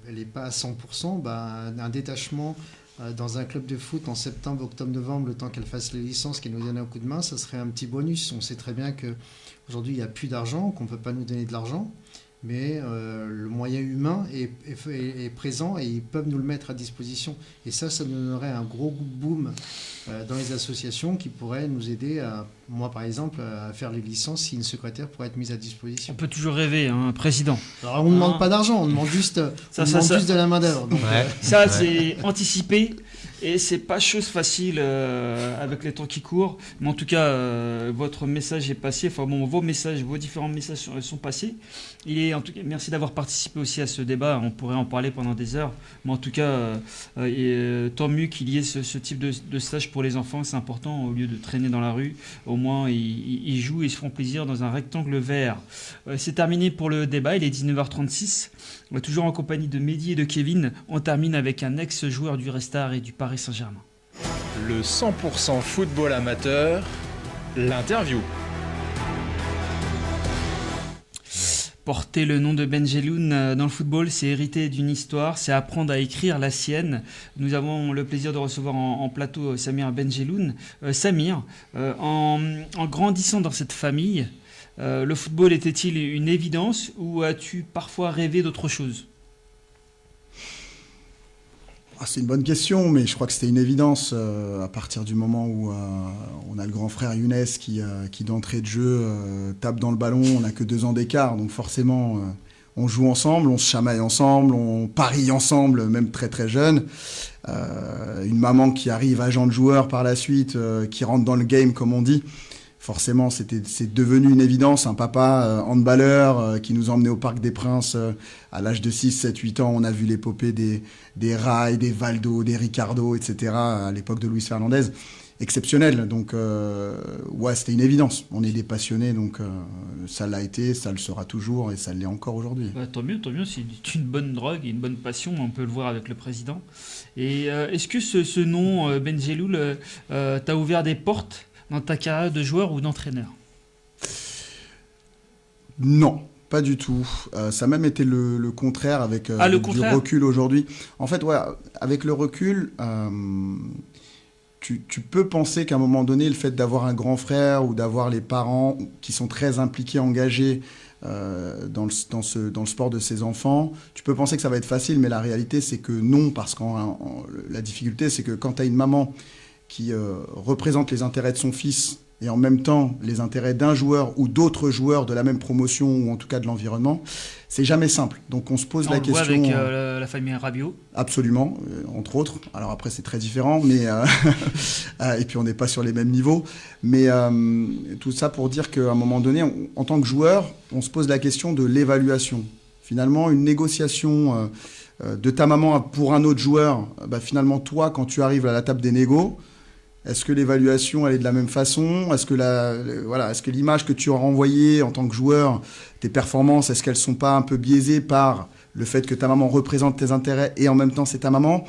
elle n'est pas à 100%, un détachement dans un club de foot en septembre, octobre, novembre, le temps qu'elle fasse les licences, qu'elle nous donne un coup de main, ça serait un petit bonus. On sait très bien qu'aujourd'hui, il n'y a plus d'argent, qu'on ne peut pas nous donner de l'argent. mais le moyen humain est présent et ils peuvent nous le mettre à disposition. Et ça donnerait un gros boom dans les associations qui pourrait nous aider, moi par exemple, à faire les licences si une secrétaire pourrait être mise à disposition. On peut toujours rêver, hein, président. Alors on ne demande pas d'argent, on demande juste, juste de la main d'œuvre. Donc, ça, c'est anticipé. Et c'est pas chose facile avec les temps qui courent. Mais en tout cas, votre message est passé. Enfin bon, vos différents messages sont passés. En tout cas, merci d'avoir participé aussi à ce débat. On pourrait en parler pendant des heures. Mais en tout cas, tant mieux qu'il y ait ce type de stage pour les enfants. C'est important, au lieu de traîner dans la rue. Au moins, ils jouent et se font plaisir dans un rectangle vert. C'est terminé pour le débat. Il est 19h36. Toujours en compagnie de Mehdi et de Kevin. On termine avec un ex-joueur du Restart et du Paris Saint-Germain. Le 100% football amateur, l'interview. Porter le nom de Benjeloun dans le football, c'est hériter d'une histoire, c'est apprendre à écrire la sienne. Nous avons le plaisir de recevoir en plateau Samir Benjeloun. Samir, en grandissant dans cette famille, le football était-il une évidence ou as-tu parfois rêvé d'autre chose ? C'est une bonne question, mais je crois que c'était une évidence à partir du moment où on a le grand frère Younes qui d'entrée de jeu tape dans le ballon. On n'a que 2 ans d'écart, donc forcément on joue ensemble, on se chamaille ensemble, on parie ensemble, même très très jeune. Une maman qui arrive agent de joueur par la suite, qui rentre dans le game comme on dit. Forcément, c'est devenu une évidence. Un papa handballeur qui nous emmenait au Parc des Princes à l'âge de 6, 7, 8 ans. On a vu l'épopée des Rai, des Valdo, des Ricardo, etc. à l'époque de Luis Fernandez. Exceptionnel. Donc, c'était une évidence. On est des passionnés, donc ça l'a été, ça le sera toujours et ça l'est encore aujourd'hui. Tant mieux. C'est une bonne drogue et une bonne passion. On peut le voir avec le président. Et est-ce que ce nom, Benjeloun, t'a ouvert des portes dans ta carrière de joueur ou d'entraîneur ? Non, pas du tout. Ça a même été le contraire avec du recul aujourd'hui. En fait, avec le recul, tu peux penser qu'à un moment donné, le fait d'avoir un grand frère ou d'avoir les parents qui sont très impliqués, engagés dans le sport de ses enfants, tu peux penser que ça va être facile, mais la réalité, c'est que non, parce que la difficulté, c'est que quand tu as une maman qui représente les intérêts de son fils et en même temps les intérêts d'un joueur ou d'autres joueurs de la même promotion ou en tout cas de l'environnement, c'est jamais simple. Donc on se pose la question... On le voit avec la famille Rabiot. Absolument, entre autres. Alors après c'est très différent, mais et puis on n'est pas sur les mêmes niveaux. Mais tout ça pour dire qu'à un moment donné, en tant que joueur, on se pose la question de l'évaluation. Finalement, une négociation de ta maman pour un autre joueur, finalement toi, quand tu arrives à la table des négos, est-ce que l'évaluation elle est de la même façon ? Est-ce que est-ce que l'image que tu as renvoyée en tant que joueur, tes performances, est-ce qu'elles sont pas un peu biaisées par le fait que ta maman représente tes intérêts et en même temps c'est ta maman ?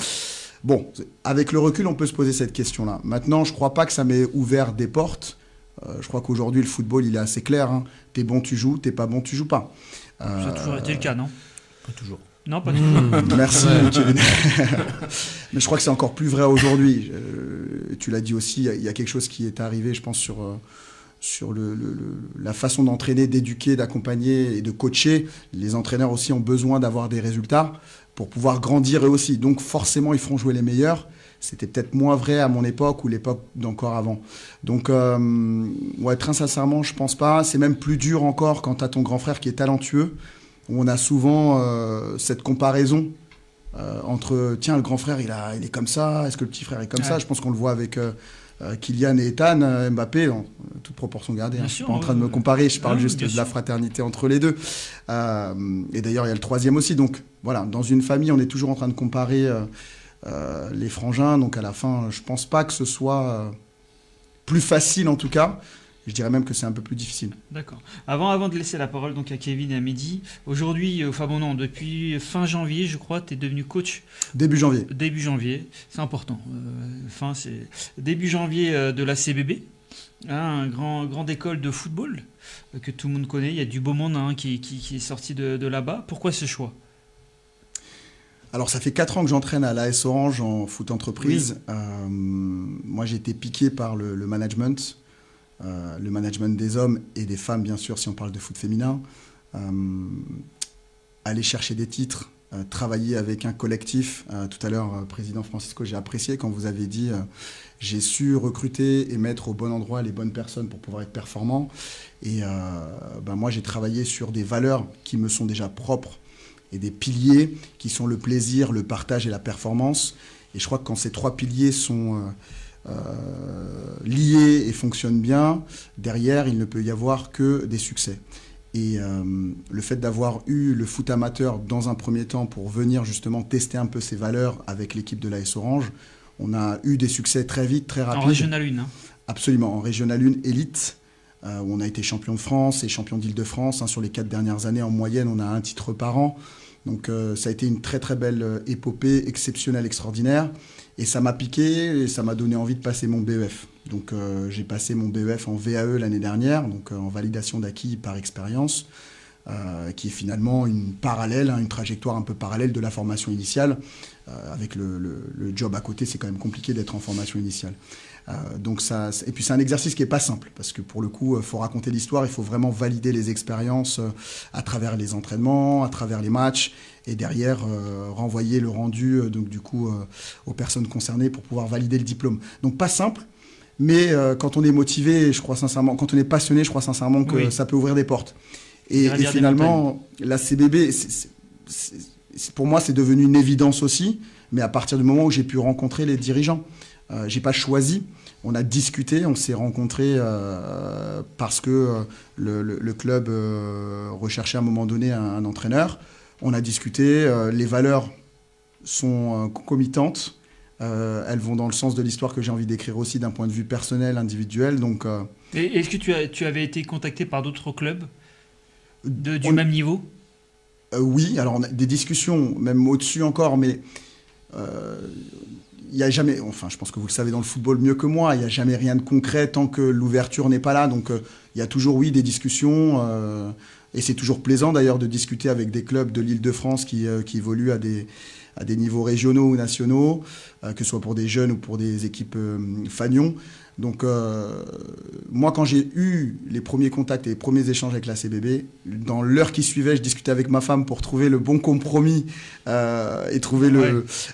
Bon, avec le recul, on peut se poser cette question-là. Maintenant, je crois pas que ça m'ait ouvert des portes. Je crois qu'aujourd'hui, le football, il est assez clair. Hein. T'es bon, tu joues. T'es pas bon, tu joues pas. Ça a toujours été le cas, non ? Pas toujours. Non, pas toujours. Merci, Kevin. Mais je crois que c'est encore plus vrai aujourd'hui. Tu l'as dit aussi, il y a quelque chose qui est arrivé, je pense, sur la façon d'entraîner, d'éduquer, d'accompagner et de coacher. Les entraîneurs aussi ont besoin d'avoir des résultats pour pouvoir grandir eux aussi. Donc forcément, ils feront jouer les meilleurs. C'était peut-être moins vrai à mon époque ou l'époque d'encore avant. Donc, très sincèrement, je pense pas. C'est même plus dur encore quand tu as ton grand frère qui est talentueux. On a souvent cette comparaison entre tiens, le grand frère il est comme ça, est-ce que le petit frère est comme ça ? Je pense qu'on le voit avec Kylian et Ethan, Mbappé, en toute proportion gardée. Je ne suis pas en train de me comparer, je parle juste de la fraternité entre les deux. Et d'ailleurs, il y a le troisième aussi. Donc voilà, dans une famille, on est toujours en train de comparer les frangins. Donc à la fin, je ne pense pas que ce soit plus facile en tout cas. Je dirais même que c'est un peu plus difficile. D'accord. Avant de laisser la parole donc à Kevin et à Mehdi, aujourd'hui, depuis fin janvier, je crois, tu es devenu coach. Début janvier. Début janvier, c'est important. C'est début janvier de la CBB, un grande école de football que tout le monde connaît. Il y a du beau monde qui est sorti de là-bas. Pourquoi ce choix ? Alors, ça fait 4 ans que j'entraîne à l'AS Orange en foot entreprise. Oui. Moi, j'ai été piqué par le management. Le management des hommes et des femmes, bien sûr, si on parle de foot féminin. aller chercher des titres, travailler avec un collectif. Tout à l'heure, Président Francisco, j'ai apprécié quand vous avez dit j'ai su recruter et mettre au bon endroit les bonnes personnes pour pouvoir être performant. Et moi, j'ai travaillé sur des valeurs qui me sont déjà propres et des piliers qui sont le plaisir, le partage et la performance. Et je crois que quand ces 3 piliers sont liés et fonctionnent bien, derrière, il ne peut y avoir que des succès. Et le fait d'avoir eu le foot amateur dans un premier temps pour venir justement tester un peu ces valeurs avec l'équipe de l'AS Orange, on a eu des succès très vite, très rapides. En Régional 1, hein. Absolument, en Régional 1 élite, où on a été champion de France et champion d'Île-de-France. Sur les 4 dernières années, en moyenne, on a 1 titre par an. Donc ça a été une très très belle épopée, exceptionnelle, extraordinaire. Et ça m'a piqué et ça m'a donné envie de passer mon BEF. Donc j'ai passé mon BEF en VAE l'année dernière, donc en validation d'acquis par expérience, qui est finalement une trajectoire un peu parallèle de la formation initiale. Avec le job à côté, c'est quand même compliqué d'être en formation initiale. Et puis c'est un exercice qui n'est pas simple, parce que pour le coup, il faut raconter l'histoire, il faut vraiment valider les expériences à travers les entraînements, à travers les matchs, et derrière renvoyer le rendu aux personnes concernées pour pouvoir valider le diplôme. Donc pas simple, mais quand on est motivé, je crois sincèrement, quand on est passionné, je crois sincèrement que ça peut ouvrir des portes. Et finalement, la CBB, pour moi, c'est devenu une évidence aussi, mais à partir du moment où j'ai pu rencontrer les dirigeants. J'ai pas choisi, on a discuté, on s'est rencontrés parce que le club recherchait à un moment donné un entraîneur. On a discuté, les valeurs sont concomitantes, elles vont dans le sens de l'histoire que j'ai envie d'écrire aussi d'un point de vue personnel, individuel. Donc, Et est-ce que tu avais été contacté par d'autres clubs du même niveau ? Oui, alors on a des discussions, même au-dessus encore, mais il n'y a jamais, enfin je pense que vous le savez dans le football mieux que moi, il n'y a jamais rien de concret tant que l'ouverture n'est pas là. Donc il y a toujours, oui, des discussions, et c'est toujours plaisant d'ailleurs de discuter avec des clubs de l'Île-de-France qui évoluent à des niveaux régionaux ou nationaux, que ce soit pour des jeunes ou pour des équipes fanions. Donc moi, quand j'ai eu les premiers contacts et les premiers échanges avec la CBB, dans l'heure qui suivait, je discutais avec ma femme pour trouver le bon compromis et trouver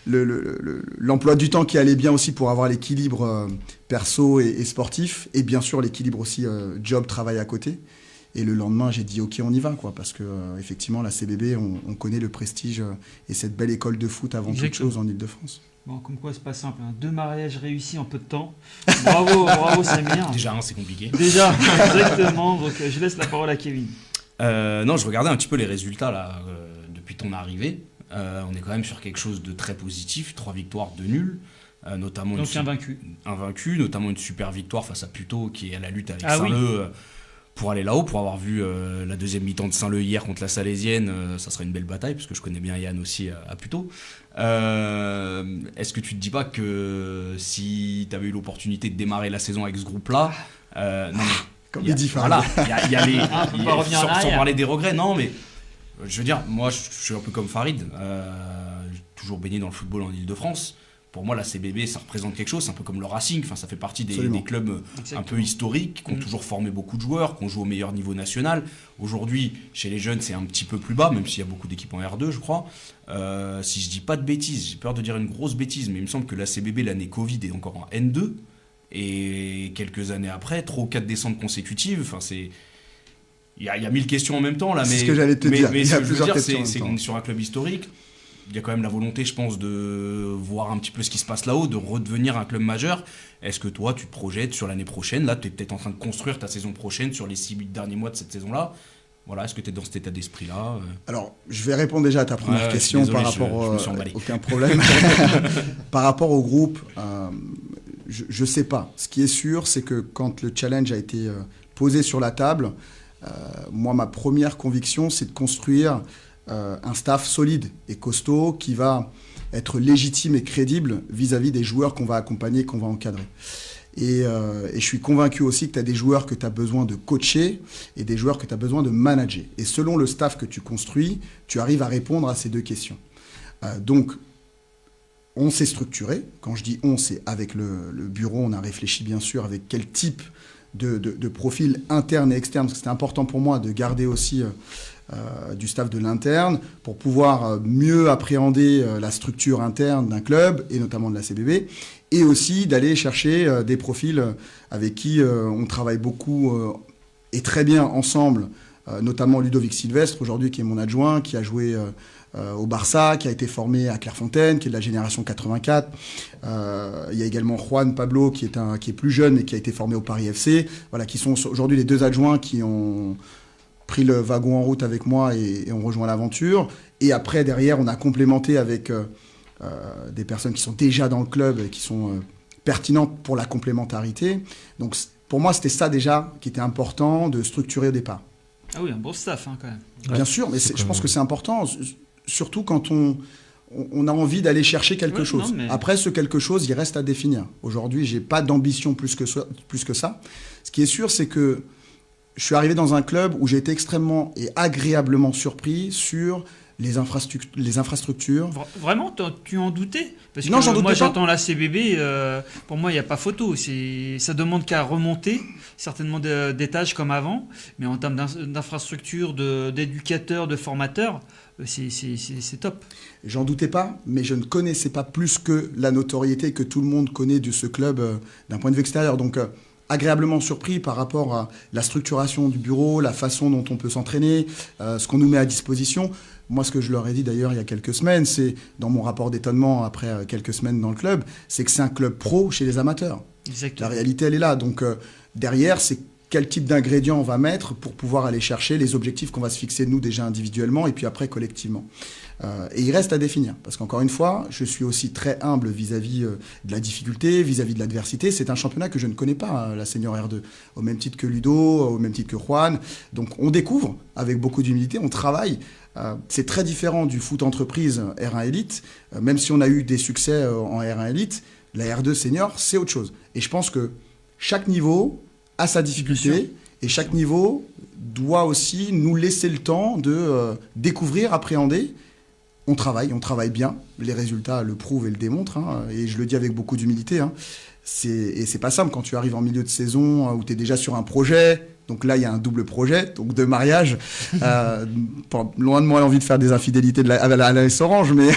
l'emploi du temps qui allait bien aussi pour avoir l'équilibre perso et sportif, et bien sûr l'équilibre aussi job-travail à côté. Et le lendemain, j'ai dit ok, on y va, quoi, parce que effectivement la CBB, on connaît le prestige et cette belle école de foot avant toute chose en Île-de-France. Bon, comme quoi, c'est pas simple, hein. 2 mariages réussis en peu de temps. Bravo Samir. Déjà, c'est compliqué. Déjà, exactement. Donc, je laisse la parole à Kevin. Non, je regardais un petit peu les résultats là, depuis ton arrivée. On est quand même sur quelque chose de très positif. 3 victoires, 2 nuls. Notamment donc invaincu, notamment une super victoire face à Puteaux qui est à la lutte avec Saint-Leu. Pour aller là-haut, pour avoir vu la deuxième mi-temps de Saint-Leu hier contre la Salésienne, ça serait une belle bataille, parce que je connais bien Yann aussi à Puteaux. Est-ce que tu te dis pas que si tu avais eu l'opportunité de démarrer la saison avec ce groupe-là, non, comme il dit, voilà, il y a les, sans parler des regrets, non, mais je veux dire, moi je suis un peu comme Farid, j'ai toujours baigné dans le football en Île-de-France. Pour moi, la CBB, ça représente quelque chose, c'est un peu comme le Racing, enfin, ça fait partie des clubs un peu historiques, qui ont toujours formé beaucoup de joueurs, qui ont joué au meilleur niveau national. Aujourd'hui, chez les jeunes, c'est un petit peu plus bas, même s'il y a beaucoup d'équipes en R2, je crois. Si je dis pas de bêtises, j'ai peur de dire une grosse bêtise, mais il me semble que la CBB, l'année Covid, est encore en N2, et quelques années après, 3 ou 4 descentes consécutives, enfin, c'est... Il y a 1000 questions en même temps, là, mais... C'est ce que j'allais te dire, mais il y a ce que je veux plusieurs dire, questions c'est qu'on est sur un club historique. Il y a quand même la volonté, je pense, de voir un petit peu ce qui se passe là-haut, de redevenir un club majeur. Est-ce que toi, tu te projettes sur l'année prochaine ? Là, tu es peut-être en train de construire ta saison prochaine sur les 6 derniers mois de cette saison-là. Voilà, est-ce que tu es dans cet état d'esprit-là ? Alors, je vais répondre déjà à ta première question par rapport... aucun problème. Par rapport au groupe, je ne sais pas. Ce qui est sûr, c'est que quand le challenge a été posé sur la table, moi, ma première conviction, c'est de construire... un staff solide et costaud qui va être légitime et crédible vis-à-vis des joueurs qu'on va accompagner, qu'on va encadrer. Et je suis convaincu aussi que tu as des joueurs que tu as besoin de coacher et des joueurs que tu as besoin de manager. Et selon le staff que tu construis, tu arrives à répondre à ces 2 questions. Donc, on s'est structuré. Quand je dis on, c'est avec le bureau, on a réfléchi bien sûr avec quel type de profils internes et externes, parce que c'était important pour moi de garder aussi du staff de l'interne pour pouvoir mieux appréhender la structure interne d'un club, et notamment de la CBB, et aussi d'aller chercher des profils avec qui on travaille beaucoup et très bien ensemble, notamment Ludovic Sylvestre, aujourd'hui, qui est mon adjoint, qui a joué au Barça, qui a été formé à Clairefontaine, qui est de la génération 84. Il y a également Juan Pablo, qui est plus jeune et qui a été formé au Paris FC. Voilà, qui sont aujourd'hui les 2 adjoints qui ont pris le wagon en route avec moi et ont rejoint l'aventure. Et après, derrière, on a complémenté avec des personnes qui sont déjà dans le club et qui sont pertinentes pour la complémentarité. Donc, pour moi, c'était ça déjà qui était important de structurer au départ. Ah oui, un bon staff quand même. Bien sûr, mais je pense que c'est important, surtout quand on a envie d'aller chercher quelque chose. Non, mais... Après, ce quelque chose, il reste à définir. Aujourd'hui, j'ai pas d'ambition plus que ça. Ce qui est sûr, c'est que je suis arrivé dans un club où j'ai été extrêmement et agréablement surpris sur les infrastructures. Vraiment, tu en doutais? Parce que non, j'en doutais moi, pas. j'entends la CBB, pour moi, il n'y a pas photo. Ça demande qu'à remonter, certainement d'étages comme avant, mais en termes d'infrastructures, d'éducateurs, de formateurs, c'est top. J'en doutais pas, mais je ne connaissais pas plus que la notoriété que tout le monde connaît de ce club d'un point de vue extérieur. Donc, agréablement surpris par rapport à la structuration du bureau, la façon dont on peut s'entraîner, ce qu'on nous met à disposition. Moi, ce que je leur ai dit d'ailleurs il y a quelques semaines, c'est dans mon rapport d'étonnement après quelques semaines dans le club, c'est que c'est un club pro chez les amateurs. Exactement. La réalité, elle est là. Donc derrière, c'est quel type d'ingrédients on va mettre pour pouvoir aller chercher les objectifs qu'on va se fixer nous déjà individuellement et puis après collectivement. Et il reste à définir. Parce qu'encore une fois, je suis aussi très humble vis-à-vis de la difficulté, vis-à-vis de l'adversité. C'est un championnat que je ne connais pas, la Senior R2. Au même titre que Ludo, au même titre que Juan. Donc on découvre avec beaucoup d'humilité, on travaille. C'est très différent du foot entreprise R1 Elite. Même si on a eu des succès en R1 Elite, la R2 Senior, c'est autre chose. Et je pense que chaque niveau a sa difficulté. Et chaque niveau doit aussi nous laisser le temps de découvrir, appréhender. On travaille bien. Les résultats le prouvent et le démontrent. Hein, et je le dis avec beaucoup d'humilité. Hein. Et c'est pas simple quand tu arrives en milieu de saison où tu es déjà sur un projet. Donc là, il y a un double projet, donc de mariage. Loin de moi l'envie de faire des infidélités à l'AS Orange, mais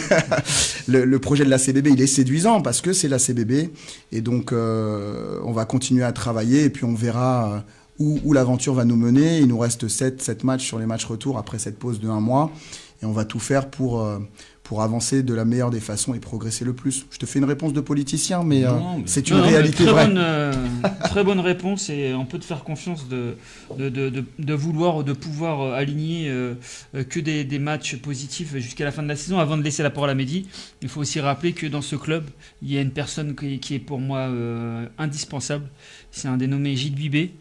le projet de la CBB, il est séduisant parce que c'est la CBB. Et donc, on va continuer à travailler et puis on verra où l'aventure va nous mener. Il nous reste 7 matchs sur les matchs retour après cette pause de 1 mois. Et on va tout faire pour avancer de la meilleure des façons et progresser le plus. Je te fais une réponse de politicien, mais c'est une réalité vraie. Très bonne réponse, et on peut te faire confiance de vouloir ou de pouvoir aligner que des matchs positifs jusqu'à la fin de la saison. Avant de laisser la parole à Mehdi, il faut aussi rappeler que dans ce club, il y a une personne qui est pour moi indispensable. C'est un dénommé Gilles Bibé,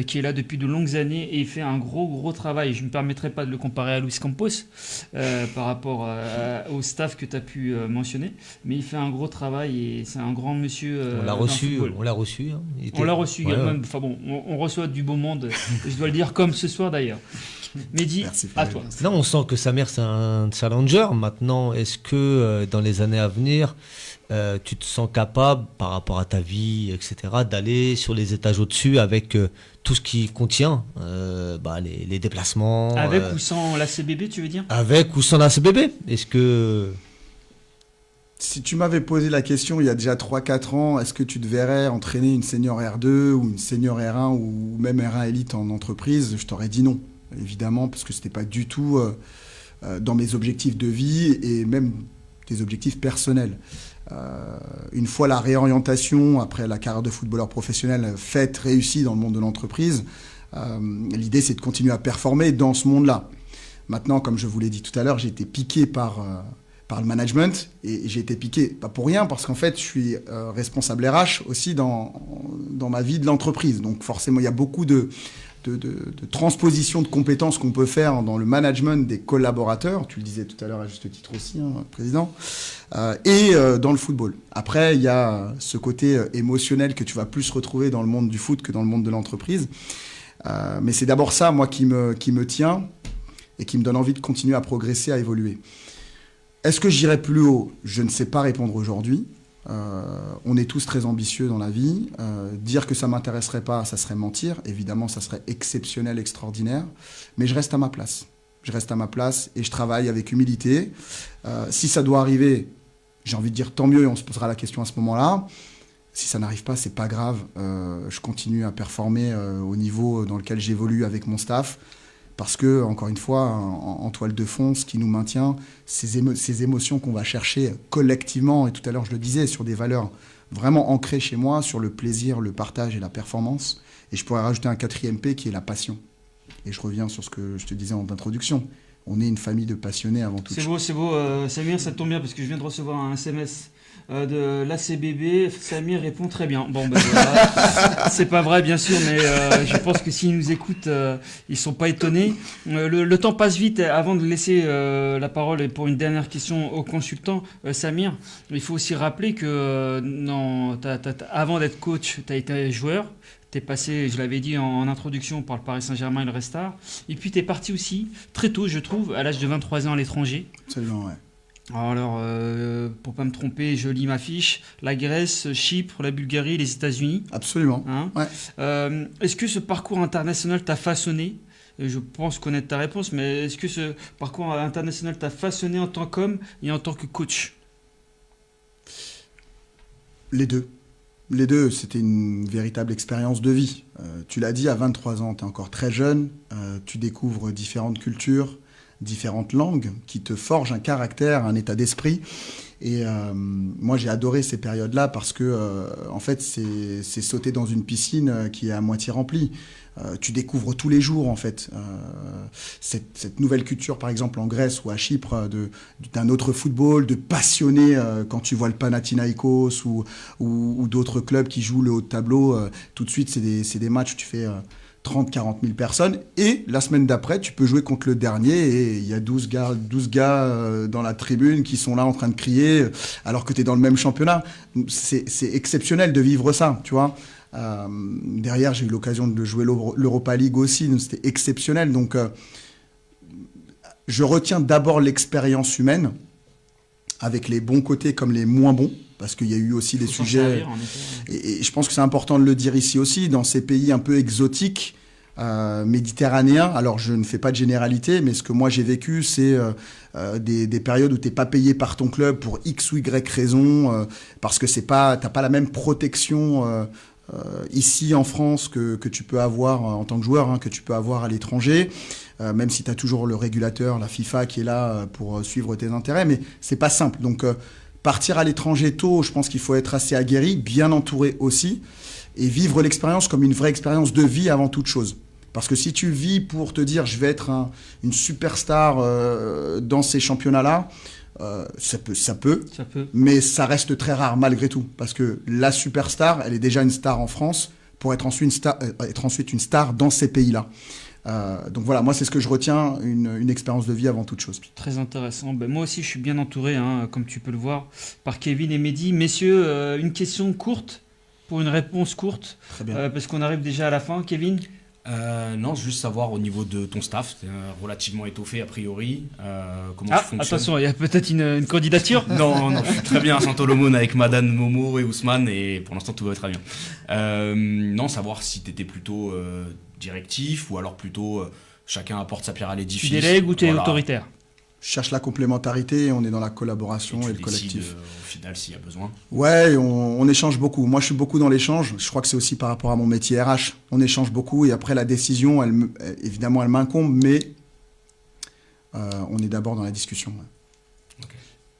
qui est là depuis de longues années et il fait un gros travail. Je ne me permettrai pas de le comparer à Luis Campos par rapport au staff que tu as pu mentionner, mais il fait un gros travail et c'est un grand monsieur. On l'a reçu. Hein. On l'a reçu également. Ouais. Enfin bon, on reçoit du beau monde, je dois le dire, comme ce soir d'ailleurs. Mehdi, à toi. Non, on sent que Samer, c'est un challenger. Maintenant, est-ce que dans les années à venir, tu te sens capable, par rapport à ta vie, etc., d'aller sur les étages au-dessus avec tout ce qui contient les déplacements. Avec ou sans la CBB, tu veux dire? Avec ou sans la CBB. Est-ce que... Si tu m'avais posé la question il y a déjà 3-4 ans, est-ce que tu te verrais entraîner une senior R2 ou une senior R1 ou même R1 Elite en entreprise, je t'aurais dit non, évidemment, parce que ce n'était pas du tout dans mes objectifs de vie et même des objectifs personnels. Une fois la réorientation après la carrière de footballeur professionnel faite, réussie dans le monde de l'entreprise, l'idée c'est de continuer à performer dans ce monde-là. Maintenant, comme je vous l'ai dit tout à l'heure, j'ai été piqué par le management et j'ai été piqué, pas pour rien, parce qu'en fait je suis responsable RH aussi dans ma vie de l'entreprise. Donc forcément il y a beaucoup de transposition de compétences qu'on peut faire dans le management des collaborateurs, tu le disais tout à l'heure à juste titre aussi, hein, Président, et dans le football. Après, il y a ce côté émotionnel que tu vas plus retrouver dans le monde du foot que dans le monde de l'entreprise. Mais c'est d'abord ça, moi, qui me tient et qui me donne envie de continuer à progresser, à évoluer. Est-ce que j'irai plus haut? Je ne sais pas répondre aujourd'hui. On est tous très ambitieux dans la vie. Dire que ça m'intéresserait pas, ça serait mentir. Évidemment, ça serait exceptionnel, extraordinaire. Mais je reste à ma place. Je reste à ma place et je travaille avec humilité. Si ça doit arriver, j'ai envie de dire tant mieux et on se posera la question à ce moment-là. Si ça n'arrive pas, c'est pas grave. Je continue à performer au niveau dans lequel j'évolue avec mon staff. Parce que, encore une fois, en toile de fond, ce qui nous maintient, ces émotions qu'on va chercher collectivement, et tout à l'heure je le disais, sur des valeurs vraiment ancrées chez moi, sur le plaisir, le partage et la performance. Et je pourrais rajouter un 4e P qui est la passion. Et je reviens sur ce que je te disais en introduction. On est une famille de passionnés avant tout. C'est beau. Samir, ça tombe bien parce que je viens de recevoir un SMS de l'ACBB. Samir répond très bien. Bon, ben voilà. C'est pas vrai, bien sûr, mais je pense que s'ils nous écoutent, ils sont pas étonnés. Le temps passe vite. Avant de laisser la parole pour une dernière question au consultant, Samir, il faut aussi rappeler que avant d'être coach, tu as été joueur. Tu es passé, je l'avais dit en introduction, par le Paris Saint-Germain et le Red Star. Et puis tu es parti aussi, très tôt, je trouve, à l'âge de 23 ans à l'étranger. Absolument, ouais. Alors, pour pas me tromper, je lis ma fiche. La Grèce, Chypre, la Bulgarie, les États-Unis. Absolument. Hein, ouais. Est-ce que ce parcours international t'a façonné ? Je pense connaître ta réponse, mais est-ce que ce parcours international t'a façonné en tant qu'homme et en tant que coach ? Les deux. Les deux, c'était une véritable expérience de vie. Tu l'as dit, à 23 ans, tu es encore très jeune, tu découvres différentes cultures, différentes langues qui te forgent un caractère, un état d'esprit. Et moi, j'ai adoré ces périodes-là parce que, en fait, c'est sauter dans une piscine qui est à moitié remplie. Tu découvres tous les jours, en fait, cette nouvelle culture, par exemple, en Grèce ou à Chypre, d'un autre football, de passionnés quand tu vois le Panathinaikos ou d'autres clubs qui jouent le haut de tableau. Tout de suite, c'est des matchs où tu fais 30-40 000 personnes. Et la semaine d'après, tu peux jouer contre le dernier et il y a 12 gars dans la tribune qui sont là en train de crier alors que tu es dans le même championnat. C'est exceptionnel de vivre ça, tu vois. Derrière, j'ai eu l'occasion de jouer l'Europa League aussi, donc c'était exceptionnel. Donc, je retiens d'abord l'expérience humaine, avec les bons côtés comme les moins bons, parce qu'il y a eu aussi des sujets. Et je pense que c'est important de le dire ici aussi, dans ces pays un peu exotiques, méditerranéens. Alors, je ne fais pas de généralité, mais ce que moi j'ai vécu, c'est des périodes où tu n'es pas payé par ton club pour X ou Y raison, parce que tu n'as pas la même protection. Ici en France que tu peux avoir en tant que joueur, hein, que tu peux avoir à l'étranger, même si tu as toujours le régulateur, la FIFA qui est là pour suivre tes intérêts, mais c'est pas simple. Donc partir à l'étranger tôt, je pense qu'il faut être assez aguerri, bien entouré aussi, et vivre l'expérience comme une vraie expérience de vie avant toute chose. Parce que si tu vis pour te dire je vais être une superstar dans ces championnats-là, ça peut, mais ça reste très rare malgré tout, parce que la superstar, elle est déjà une star en France pour être ensuite une star dans ces pays-là. Donc voilà, moi c'est ce que je retiens, une expérience de vie avant toute chose. Très intéressant. Ben, moi aussi je suis bien entouré, hein, comme tu peux le voir, par Kevin et Mehdi. Messieurs, une question courte pour une réponse courte, Très bien. Parce qu'on arrive déjà à la fin. Kevin ? Non, juste savoir au niveau de ton staff, c'est relativement étoffé a priori. Comment tu fonctionnes ? Attention, il y a peut-être une candidature. Non, je suis très bien à Saint-Olomone avec Madame Momo et Ousmane et pour l'instant tout va très bien. Non, savoir si tu étais plutôt directif ou alors plutôt chacun apporte sa pierre à l'édifice. Tu délègues ou tu es autoritaire ? Je cherche la complémentarité, on est dans la collaboration et le collectif. Au final, s'il y a besoin. Ouais, on échange beaucoup. Moi, je suis beaucoup dans l'échange. Je crois que c'est aussi par rapport à mon métier RH. On échange beaucoup et après, la décision, évidemment, elle m'incombe, mais on est d'abord dans la discussion. Ouais. Okay.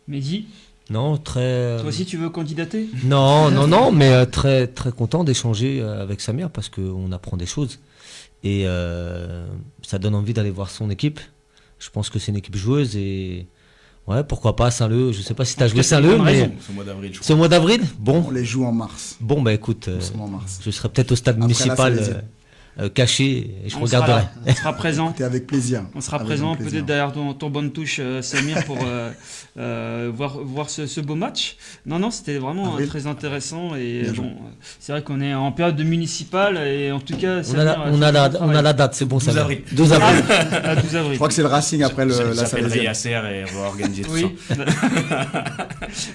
Mehdi ? Non, très... Toi aussi, tu veux candidater ? Non, mais très, très content d'échanger avec Samir parce qu'on apprend des choses. Et ça donne envie d'aller voir son équipe. Je pense que c'est une équipe joueuse et ouais, pourquoi pas Saint-Leu. Je sais pas si tu as joué Saint-Leu, mais c'est au mois d'avril. Je crois. C'est au mois d'avril. Bon, on les joue en mars. Bon, bah écoute, En mars. je serai peut-être au stade Après, municipal. là, caché et je On regarderai. sera là, on sera présent. Écoutez, avec plaisir. On sera Avec présent grand plaisir. peut-être derrière ton bonne touche, Samir, pour voir ce beau match. Non, c'était vraiment Avril. très intéressant. Et Bien joué. bon, c'est vrai qu'on est en période de municipale et en tout cas, On a la date, c'est bon, ça 12 va. avril. 12 avril. À 12 avril. Je crois que c'est le Racing après la s'appelle Salésienne. Yasser et on va organiser tout Oui. ça.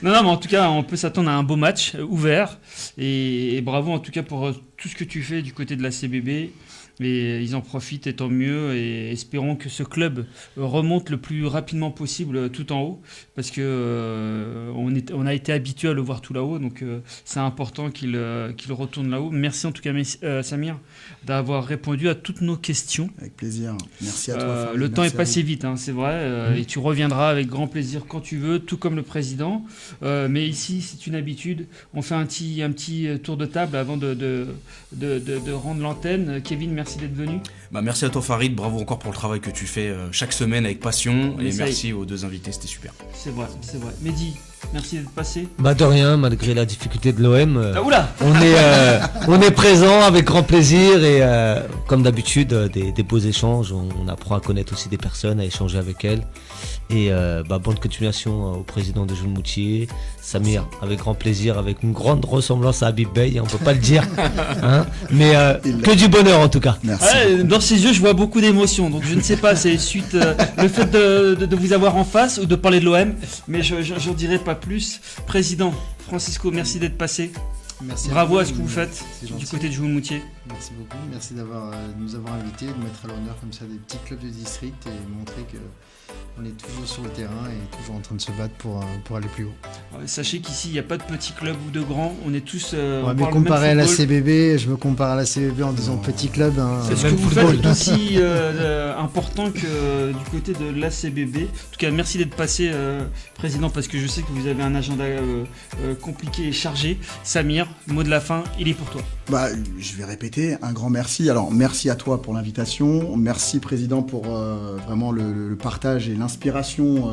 Non, mais en tout cas, on peut s'attendre à un beau match ouvert. Et bravo en tout cas pour tout ce que tu fais du côté de la CBB. Et ils en profitent et tant mieux. Et espérons que ce club remonte le plus rapidement possible tout en haut. Parce que on a été habitué à le voir tout là-haut. Donc c'est important qu'il retourne là-haut. Merci en tout cas, Samir, d'avoir répondu à toutes nos questions. Avec plaisir. Merci à toi. Farid. Le temps Merci est à passé vite, hein, c'est vrai, et tu reviendras avec grand plaisir quand tu veux, tout comme le président. Mais ici, c'est une habitude. On fait un petit tour de table avant de rendre l'antenne. Kevin, merci d'être venu. Bah, merci à toi Farid, bravo encore pour le travail que tu fais chaque semaine avec passion. On Et essaye. merci aux deux invités, c'était super. C'est vrai. Mehdi, merci d'être passé. Bah de rien, malgré la difficulté de l'OM. Ah, oula On est présent avec grand plaisir et comme d'habitude des beaux échanges, on apprend à connaître aussi des personnes, à échanger avec elles et bonne continuation au président de Jules Moutier, Samir, avec grand plaisir, avec une grande ressemblance à Habib Bey, on peut pas le dire, hein, mais que du bonheur en tout cas. Merci. Ouais, dans ses yeux, je vois beaucoup d'émotions, donc je ne sais pas, c'est suite le fait de vous avoir en face ou de parler de l'OM, mais j'en dirai pas plus. Président Francisco, merci d'être passé. Merci Bravo à vous. ce que vous faites C'est du gentil. côté de Jouy-Moutier. Merci beaucoup. Merci de nous avoir invités, de mettre à l'honneur comme ça des petits clubs de district et montrer que on est toujours sur le terrain et toujours en train de se battre pour aller plus haut. Sachez qu'ici, il n'y a pas de petits clubs ou de grands, on est tous... Ouais, on mais parle le même comparé à la football. CBB, je me compare à la CBB en disant Non. petit club. Hein, Est-ce que même vous football. faites aussi important que du côté de l'ACBB? En tout cas, merci d'être passé, président, parce que je sais que vous avez un agenda compliqué et chargé. Samir, mot de la fin, il est pour toi. Bah, je vais répéter un grand merci. Alors, merci à toi pour l'invitation. Merci, Président, pour vraiment le partage et l'inspiration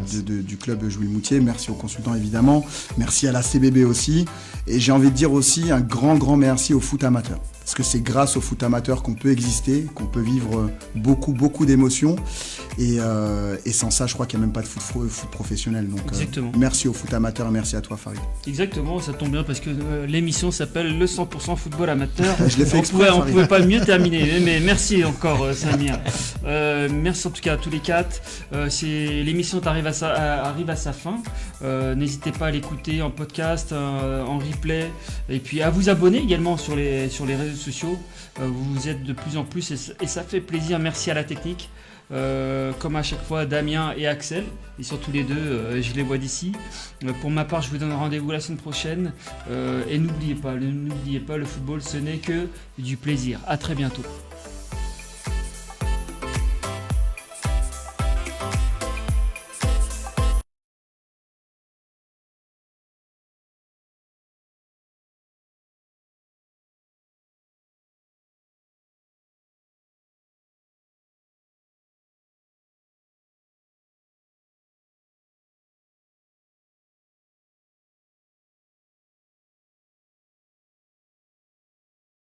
du club Jouy-le-Moutier. Merci aux consultants, évidemment. Merci à la CBB aussi. Et j'ai envie de dire aussi un grand merci au foot amateur. Parce que c'est grâce au foot amateur qu'on peut exister, qu'on peut vivre beaucoup d'émotions. Et sans ça, je crois qu'il n'y a même pas de foot professionnel. Donc, Exactement. merci au foot amateur et merci à toi, Farid. Exactement, ça tombe bien parce que l'émission s'appelle le 100% football amateur. Je l'ai fait exprès, On Farid. pouvait pas mieux terminer, mais merci encore Samir. Merci en tout cas à tous les quatre. L'émission arrive à sa fin. N'hésitez pas à l'écouter en podcast, en replay, et puis à vous abonner également sur les réseaux sociaux. Vous êtes de plus en plus et ça fait plaisir. Merci à la technique. Comme à chaque fois, Damien et Axel, ils sont tous les deux, je les vois d'ici. Pour ma part, je vous donne rendez-vous la semaine prochaine. Et n'oubliez pas, le football, ce n'est que du plaisir. À très bientôt.